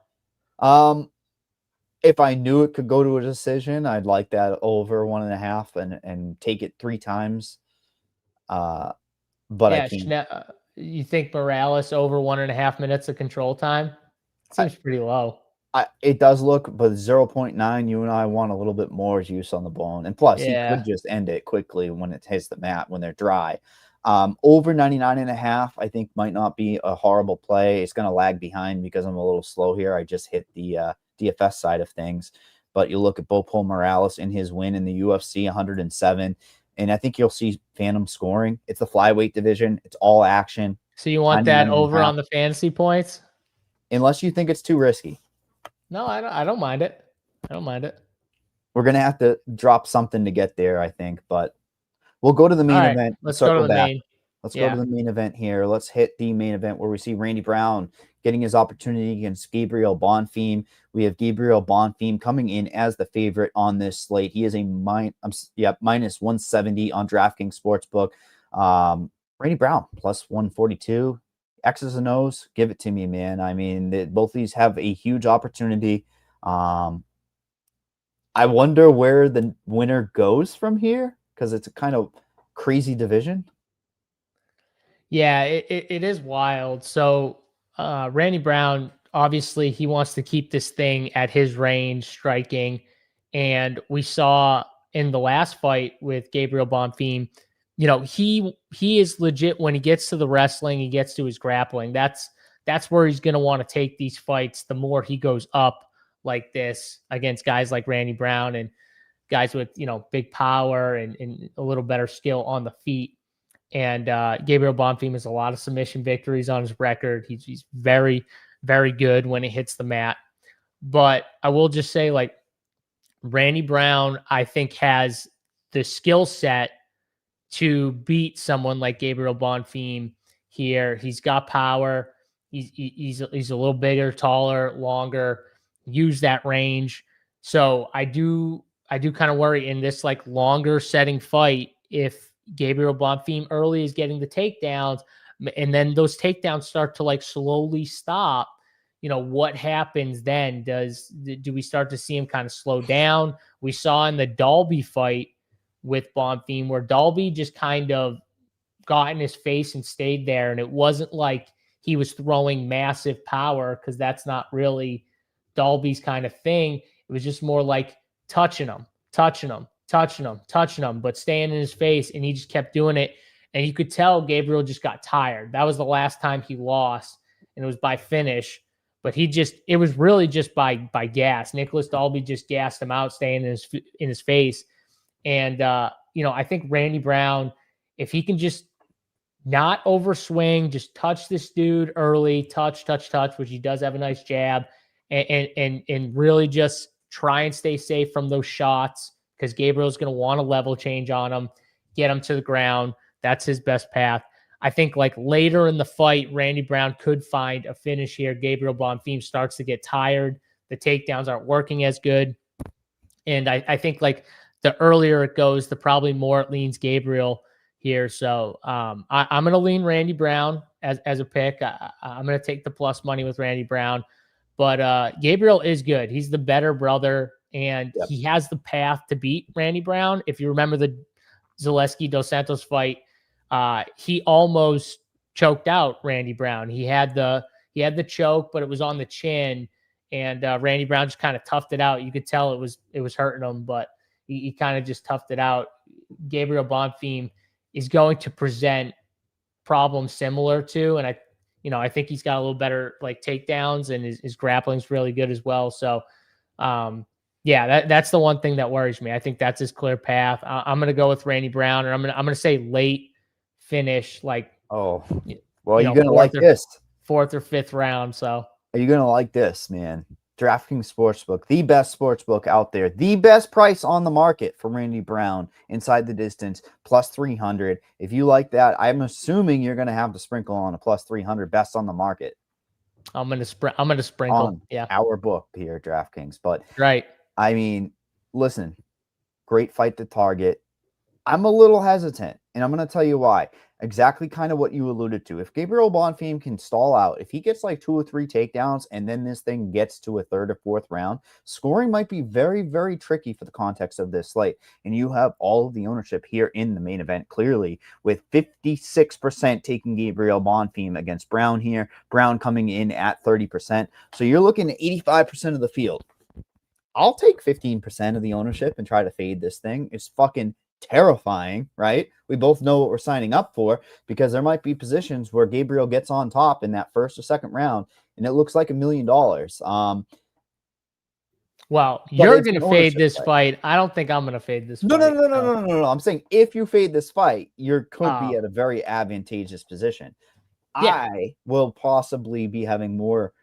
If I knew it could go to a decision, I'd like that over 1.5 and take it 3 times. But I can't. You think Morales over 1.5 minutes of control time? Seems pretty low. It does look, but 0.9, you and I want a little bit more juice on the bone. And plus, he could just end it quickly when it hits the mat, when they're dry. Over 99.5, I think might not be a horrible play. It's going to lag behind because I'm a little slow here. I just hit the DFS side of things. But you look at Bopol Morales in his win in the UFC, 107. And I think you'll see Phantom scoring. It's the flyweight division. It's all action. So you want that over on the fantasy points? Unless you think it's too risky. No, I don't mind it. We're going to have to drop something to get there, I think. But we'll go to the main event. Let's go to the main. Let's go to the main event here. Let's hit the main event where we see Randy Brown getting his opportunity against Gabriel BONFIM. We have Gabriel BONFIM coming in as the favorite on this slate. He is a minus 170 on DraftKings Sportsbook. Randy Brown plus 142. X's and O's, give it to me, man. I mean, both these have a huge opportunity. I wonder where the winner goes from here because it's a kind of crazy division. Yeah, it is wild. So Randy Brown, obviously, he wants to keep this thing at his range, striking. And we saw in the last fight with Gabriel BONFIM, he is legit when he gets to the wrestling, he gets to his grappling. That's where he's going to want to take these fights. The more he goes up like this against guys like Randy Brown and guys with, big power and a little better skill on the feet. And Gabriel BONFIM has a lot of submission victories on his record. He's very, very good when it hits the mat. But I will just say, like, Randy Brown, I think, has the skill set to beat someone like Gabriel BONFIM here. He's got power. He's a little bigger, taller, longer. Use that range. So I do kind of worry in this like longer setting fight if Gabriel BONFIM early is getting the takedowns and then those takedowns start to like slowly stop. What happens then? Do we start to see him kind of slow down? We saw in the Dalby fight with BONFIM where Dalby just kind of got in his face and stayed there. And it wasn't like he was throwing massive power because that's not really Dalby's kind of thing. It was just more like touching him, but staying in his face. And he just kept doing it. And you could tell Gabriel just got tired. That was the last time he lost. And it was by finish. But it was really just by gas. Nicholas Dalby just gassed him out, staying in his face. And I think Randy Brown, if he can just not overswing, just touch this dude early, touch, which he does have a nice jab, and really just try and stay safe from those shots, because Gabriel's going to want a level change on him, get him to the ground. That's his best path. I think like later in the fight, Randy Brown could find a finish here. Gabriel Bonfim starts to get tired. The takedowns aren't working as good. And I think like the earlier it goes, the probably more it leans Gabriel here. So I'm going to lean Randy Brown as a pick. I'm going to take the plus money with Randy Brown. But Gabriel is good. He's the better brother, and he has the path to beat Randy Brown. If you remember the Zaleski Dos Santos fight, he almost choked out Randy Brown. He had the choke, but it was on the chin, and Randy Brown just kind of toughed it out. You could tell it was hurting him, but he kind of just toughed it out. Gabriel Bonfim is going to present problems similar to, and I think he's got a little better like takedowns, and his grappling's really good as well. So, that's the one thing that worries me. I think that's his clear path. I'm going to go with Randy Brown, or I'm going to say late finish, like, well, you're going to like this 4th or 5th round. So are you going to like this, man? DraftKings Sportsbook, the best sportsbook out there, the best price on the market for Randy Brown, inside the distance, plus 300. If you like that, I'm assuming you're going to have to sprinkle on a plus 300, best on the market. I'm going to sprinkle on our book here at DraftKings. But right. I mean, listen, great fight to target. I'm a little hesitant, and I'm going to tell you why. Exactly kind of what you alluded to. If Gabriel Bonfim can stall out, if he gets like 2 or 3 takedowns and then this thing gets to a 3rd or 4th round, scoring might be very, very tricky for the context of this slate. And you have all of the ownership here in the main event, clearly, with 56% taking Gabriel Bonfim against Brown here. Brown coming in at 30%. So you're looking at 85% of the field. I'll take 15% of the ownership and try to fade this thing. It's fucking terrifying, right? We both know what we're signing up for, because there might be positions where Gabriel gets on top in that 1st or 2nd round, and it looks like $1 million. Well, you're going to fade this fight. I don't think I'm going to fade this fight. No. I'm saying if you fade this fight, you could be at a very advantageous position. Yeah. I will possibly be having more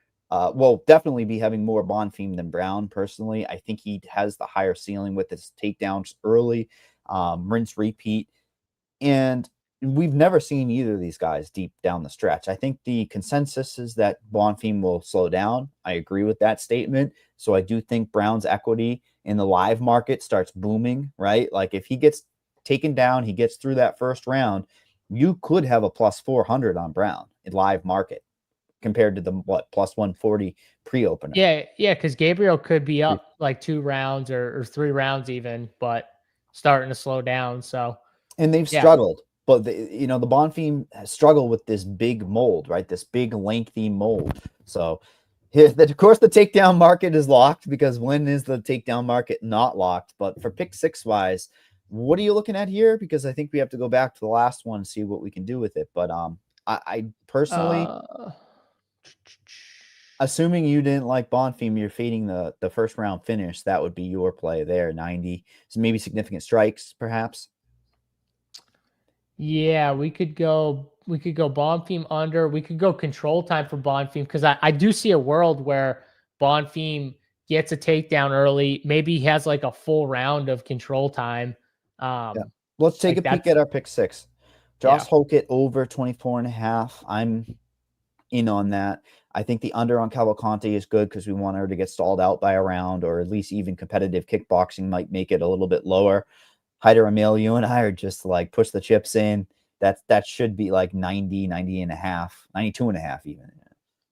definitely be having more Bonfim than Brown, personally. I think he has the higher ceiling with his takedowns early, rinse, repeat. And we've never seen either of these guys deep down the stretch. I think the consensus is that Bonfim will slow down. I agree with that statement. So I do think Brown's equity in the live market starts booming, right? Like if he gets taken down, he gets through that 1st round, you could have a plus 400 on Brown in live market, compared to the plus 140 pre-opener. Yeah, because Gabriel could be up like 2 rounds or 3 rounds even, but starting to slow down. So, and they've struggled, but the Bonfim has struggled with this big mold, right? This big lengthy mold. So, of course, the takedown market is locked, because when is the takedown market not locked? But for pick 6 wise, what are you looking at here? Because I think we have to go back to the last one and see what we can do with it. But I personally. Assuming you didn't like Bonfim, you're fading the 1st round finish. That would be your play there, 90. So maybe significant strikes, perhaps. Yeah, we could go Bonfim under. We could go control time for Bonfim, because I do see a world where Bonfim gets a takedown early. Maybe he has like a full round of control time. Let's take a peek at our pick 6. Josh Hokett over 24.5. I'm in on that. I think the under on Cavalcante is good, because we want her to get stalled out by a round, or at least even competitive kickboxing might make it a little bit lower. Hyder Emil, you and I are just like push the chips in. That should be like 90 and a half, 92 and a half even.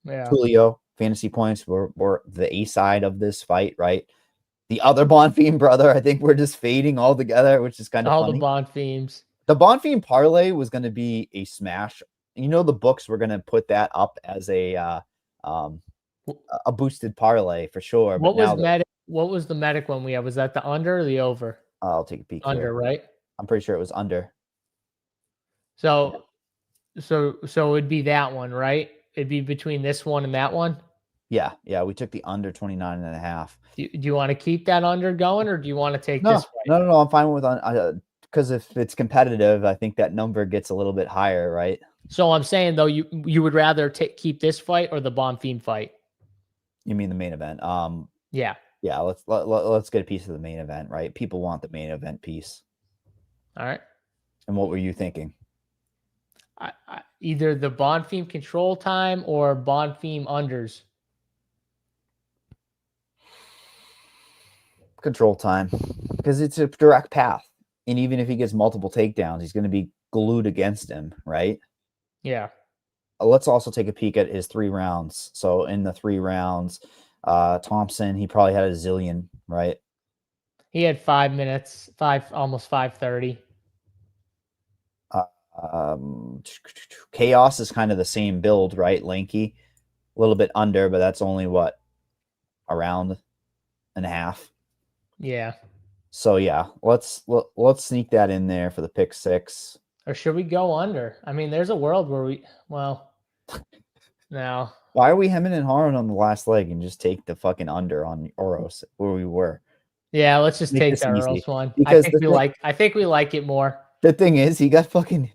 Yeah. Tulio, fantasy points were the A side of this fight, right? The other Bonfim brother, I think we're just fading all together, which is kind of funny. All the Bonfims. The Bonfim parlay was going to be a smash. The books were going to put that up as a boosted parlay for sure. What was the Medic one we had? Was that the under or the over? I'll take a peek. Under, here. Right? I'm pretty sure it was under. So it'd be that one, right? It'd be between this one and that one. Yeah. We took the under 29 and a half. Do you want to keep that under going, or do you want to take this fight? No. I'm fine with because if it's competitive, I think that number gets a little bit higher, right? So I'm saying though, you would rather keep this fight or the BONFIM fight? You mean the main event? Yeah. Yeah. Let's get a piece of the main event, right? People want the main event piece. All right. And what were you thinking? Either the BONFIM control time or BONFIM unders. Control time, because it's a direct path, and even if he gets multiple takedowns, he's going to be glued against him, right? Yeah. Let's also take a peek at his 3 rounds. So in the 3 rounds, Thompson, he probably had a zillion, right? He had 5 minutes, almost 5:30. Chaos is kind of the same build, right? Lanky, a little bit under, but that's only what, a round and a half. Yeah. So yeah, let's sneak that in there for the pick 6. Or should we go under? I mean, there's a world where no. Why are we hemming and hawing on the last leg and just take the fucking under on Oros where we were? Yeah, let's just Make take this the easy. Earls one. Because I think we like it more. The thing is, he got fucking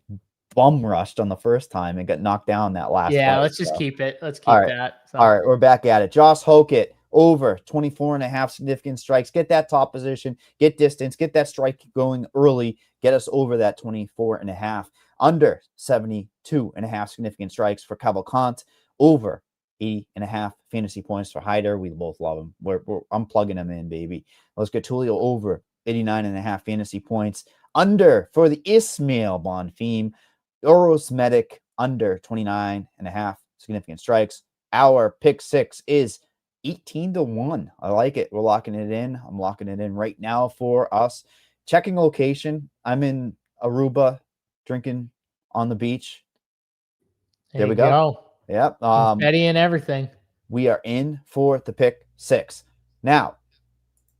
bum rushed on the first time and got knocked down that last Yeah, fight, let's just keep it. Let's keep All right. that. So. All right, we're back at it. Josh Hokett, over 24.5 significant strikes. Get that top position, get distance, get that strike going early, get us over that 24.5. Under 72.5 significant strikes for Cavalcante, over 80.5 fantasy points for Hyder. We both love him. I'm plugging him in, baby. Let's get Tulio over 89.5 fantasy points. Under for the Ismail BONFIM. Oros Medic, under 29.5 significant strikes. Our pick 6 is 18-1. I like it. We're locking it in. I'm locking it in right now for us. Checking location. I'm in Aruba, drinking on the beach. There we go. Yep. Confetti and everything. We are in for the pick 6. Now,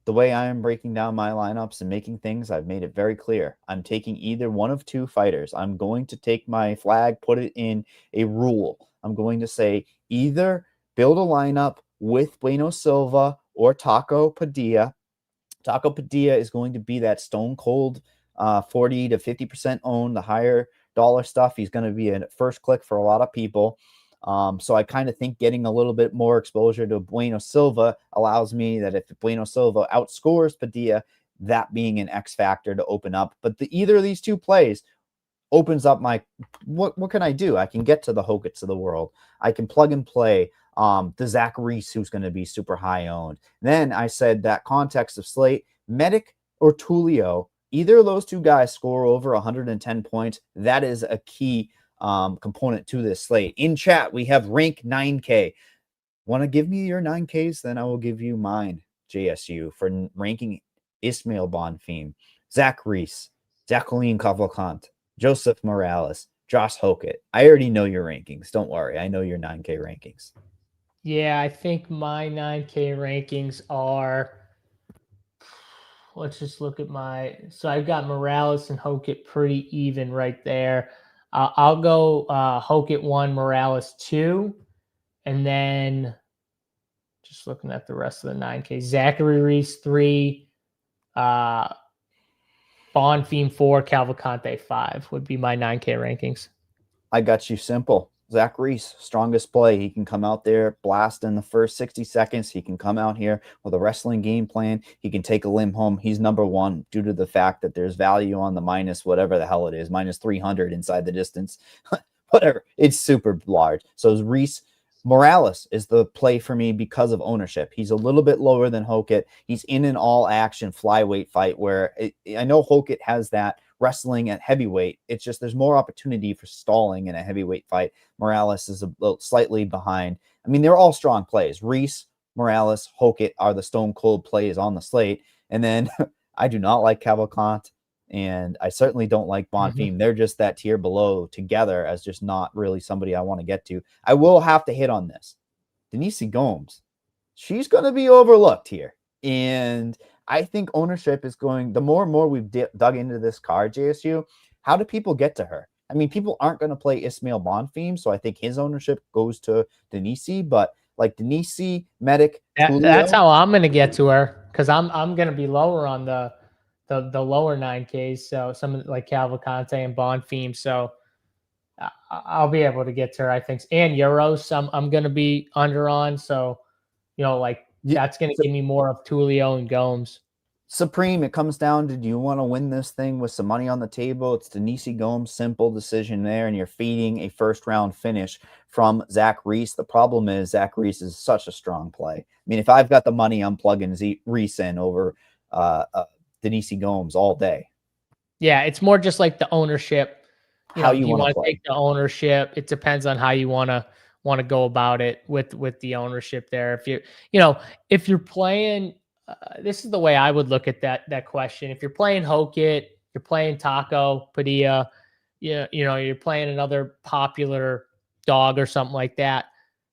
the way I am breaking down my lineups and making things, I've made it very clear. I'm taking either one of 2 fighters. I'm going to take my flag, put it in a rule. I'm going to say either build a lineup with Bueno Silva or Taco Padilla. Taco Padilla is going to be that stone cold 40 to 50% owned, the higher dollar stuff. He's going to be a first click for a lot of people. So I kind of think getting a little bit more exposure to Bueno Silva allows me that if Bueno Silva outscores Padilla, that being an X factor to open up. But either of these 2 plays opens up my, what can I do? I can get to the Hokets of the world. I can plug and play the Zach Reese, who's going to be super high owned. Then I said that context of slate, Medic or Tulio, either of those 2 guys score over 110 points. That is a key component to this slate. In chat, we have rank 9K. Want to give me your 9Ks? Then I will give you mine, JSU, for ranking Ismail BONFIM, Zach Reese, Jacqueline Cavalcante, Joseph Morales, Josh Hokett. I already know your rankings. Don't worry. I know your 9K rankings. Yeah, I think my 9K rankings are, let's just look at so I've got Morales and Hokett pretty even right there. I'll go Hokett 1, Morales 2, and then just looking at the rest of the 9K, Zachary Reese 3, BONFIM 4, Cavalcante 5 would be my 9K rankings. I got you simple. Zach Reese, strongest play. He can come out there, blast in the first 60 seconds. He can come out here with a wrestling game plan. He can take a limb home. He's number 1 due to the fact that there's value on the minus whatever the hell it is, minus 300 inside the distance. Whatever. It's super large. So Reese, Morales is the play for me because of ownership. He's a little bit lower than Hokett. He's in an all-action flyweight fight where I know Hokett has that wrestling at heavyweight. It's just there's more opportunity for stalling in a heavyweight fight. Morales is a little slightly behind. I mean, they're all strong plays. Reese, Morales, Hokett are the stone cold plays on the slate. And then I do not like Cavalcante, and I certainly don't like BONFIM. They're just that tier below together as just not really somebody I want to get to. I will have to hit on this. Denise Gomes, she's going to be overlooked here. And I think ownership is going, the more and more we've dug into this card, JSU, how do people get to her? I mean, people aren't going to play Ismail BONFIM, so I think his ownership goes to Denise, but like Denise, Medic, that's how I'm going to get to her, because I'm going to be lower on the the lower 9Ks. So some like Cavalcante and BONFIM. So I'll be able to get to her, I think. And Euros, I'm going to be under on. So, like that's going to give me more of Tulio and Gomes. Supreme, it comes down to, do you want to win this thing with some money on the table? It's Denise Gomes, simple decision there, and you're feeding a first-round finish from Zach Reese. The problem is Zach Reese is such a strong play. I mean, if I've got the money, I'm plugging Reese in over Denise Gomes all day. Yeah, it's more just like the ownership. How you do you want to take the ownership? It depends on how you want to go about it with the ownership there. If you're playing, this is the way I would look at that question. If you're playing Hokit, you're playing Taco Padilla, you're playing another popular dog or something like that.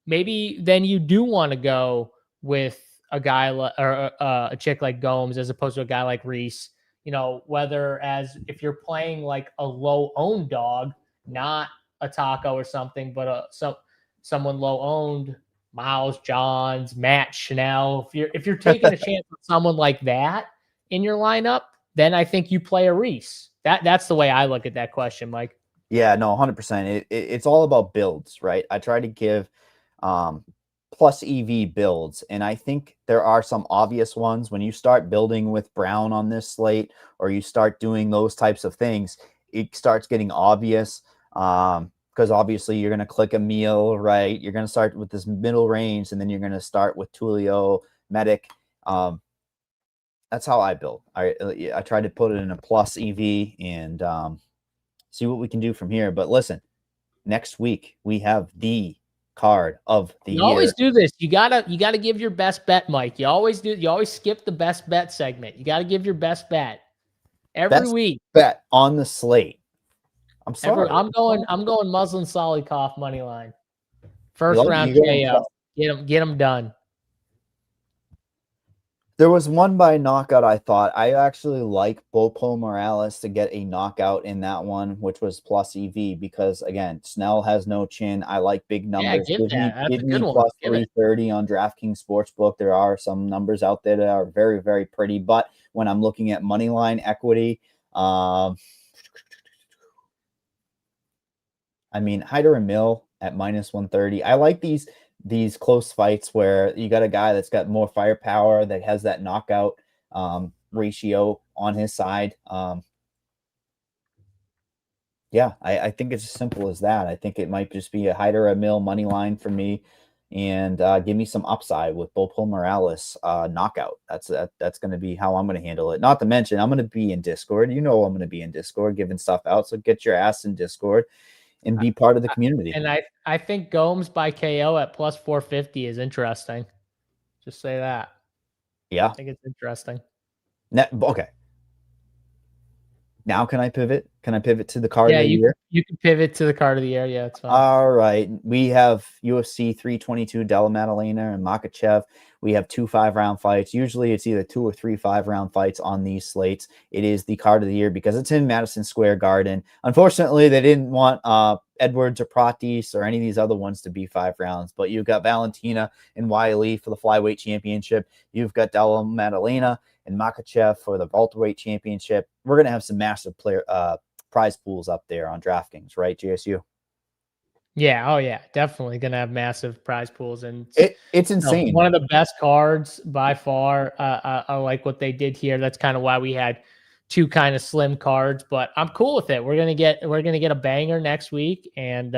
Maybe then you do want to go with a guy or a chick like Gomes as opposed to a guy like Reese. Whether as if you're playing like a low owned dog, not a Taco or something, but someone low owned, Miles Johns, Matt Schnell. If you're taking a chance with someone like that in your lineup, then I think you play a Reese. That's the way I look at that question, Mike. Yeah, no, 100%. It's all about builds, right? I try to give plus EV builds, and I think there are some obvious ones. When you start building with Brown on this slate, or you start doing those types of things, it starts getting obvious. Because obviously you're going to click a meal, right? You're going to start with this middle range, and then you're going to start with Tulio, Medic. That's how I build. I try to put it in a plus EV and see what we can do from here. But listen, next week we have the card of the year. You always do this. You gotta give your best bet, Mike. You always do. You always skip the best bet segment. You got to give your best bet every week. Bet on the slate. I'm sorry. I'm going Muslim Salikov money line. First round KO. Get him done. There was one by knockout. I thought I actually like Bopo Morales to get a knockout in that one, which was plus EV, because again, Snell has no chin. I like big numbers. Yeah, give me plus 330 on DraftKings Sportsbook. There are some numbers out there that are very, very pretty, but when I'm looking at money line equity, I mean, Hyder and Mill at minus 130. I like these close fights where you got a guy that's got more firepower, that has that knockout ratio on his side. Yeah, I think it's as simple as that. I think it might just be a Hyder, a Mill money line for me, and give me some upside with Bopo Morales knockout. That's going to be how I'm going to handle it. Not to mention, I'm going to be in Discord. I'm going to be in Discord giving stuff out. So get your ass in Discord and be part of the community. And I think Gomes by KO at plus 450 is interesting. Just say that. Yeah. I think it's interesting. Okay. Now can I pivot? Can I pivot to the card of the year? You can pivot to the card of the year. Yeah, it's fine. All right. We have UFC 322 Della Maddalena and Makhachev. We have 2 5-round fights. Usually it's either 2 or 3 5-round fights on these slates. It is the card of the year because it's in Madison Square Garden. Unfortunately, they didn't want Edwards or Pratis or any of these other ones to be 5 rounds, but you've got Valentina and Wiley for the flyweight championship. You've got Della Maddalena and Makhachev for the welterweight championship. We're going to have some massive prize pools up there on DraftKings, right, JSU? Yeah, oh yeah, definitely going to have massive prize pools, and it's insane. One of the best cards by far. I like what they did here. That's kind of why we had 2 kind of slim cards, but I'm cool with it. We're gonna get a banger next week, and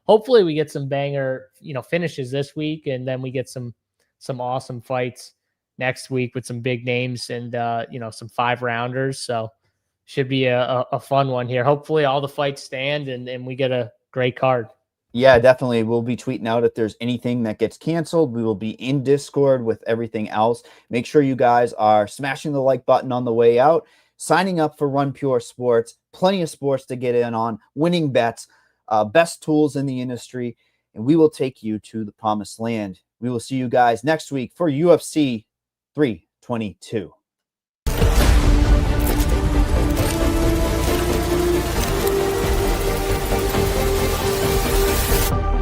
hopefully we get some banger finishes this week, and then we get some awesome fights next week with some big names and some 5-rounders. So should be a fun one here. Hopefully all the fights stand and we get a great card. Yeah, definitely. We'll be tweeting out if there's anything that gets canceled. We will be in Discord with everything else. Make sure you guys are smashing the like button on the way out, signing up for Run Pure Sports, plenty of sports to get in on, winning bets, best tools in the industry, and we will take you to the promised land. We will see you guys next week for UFC 322.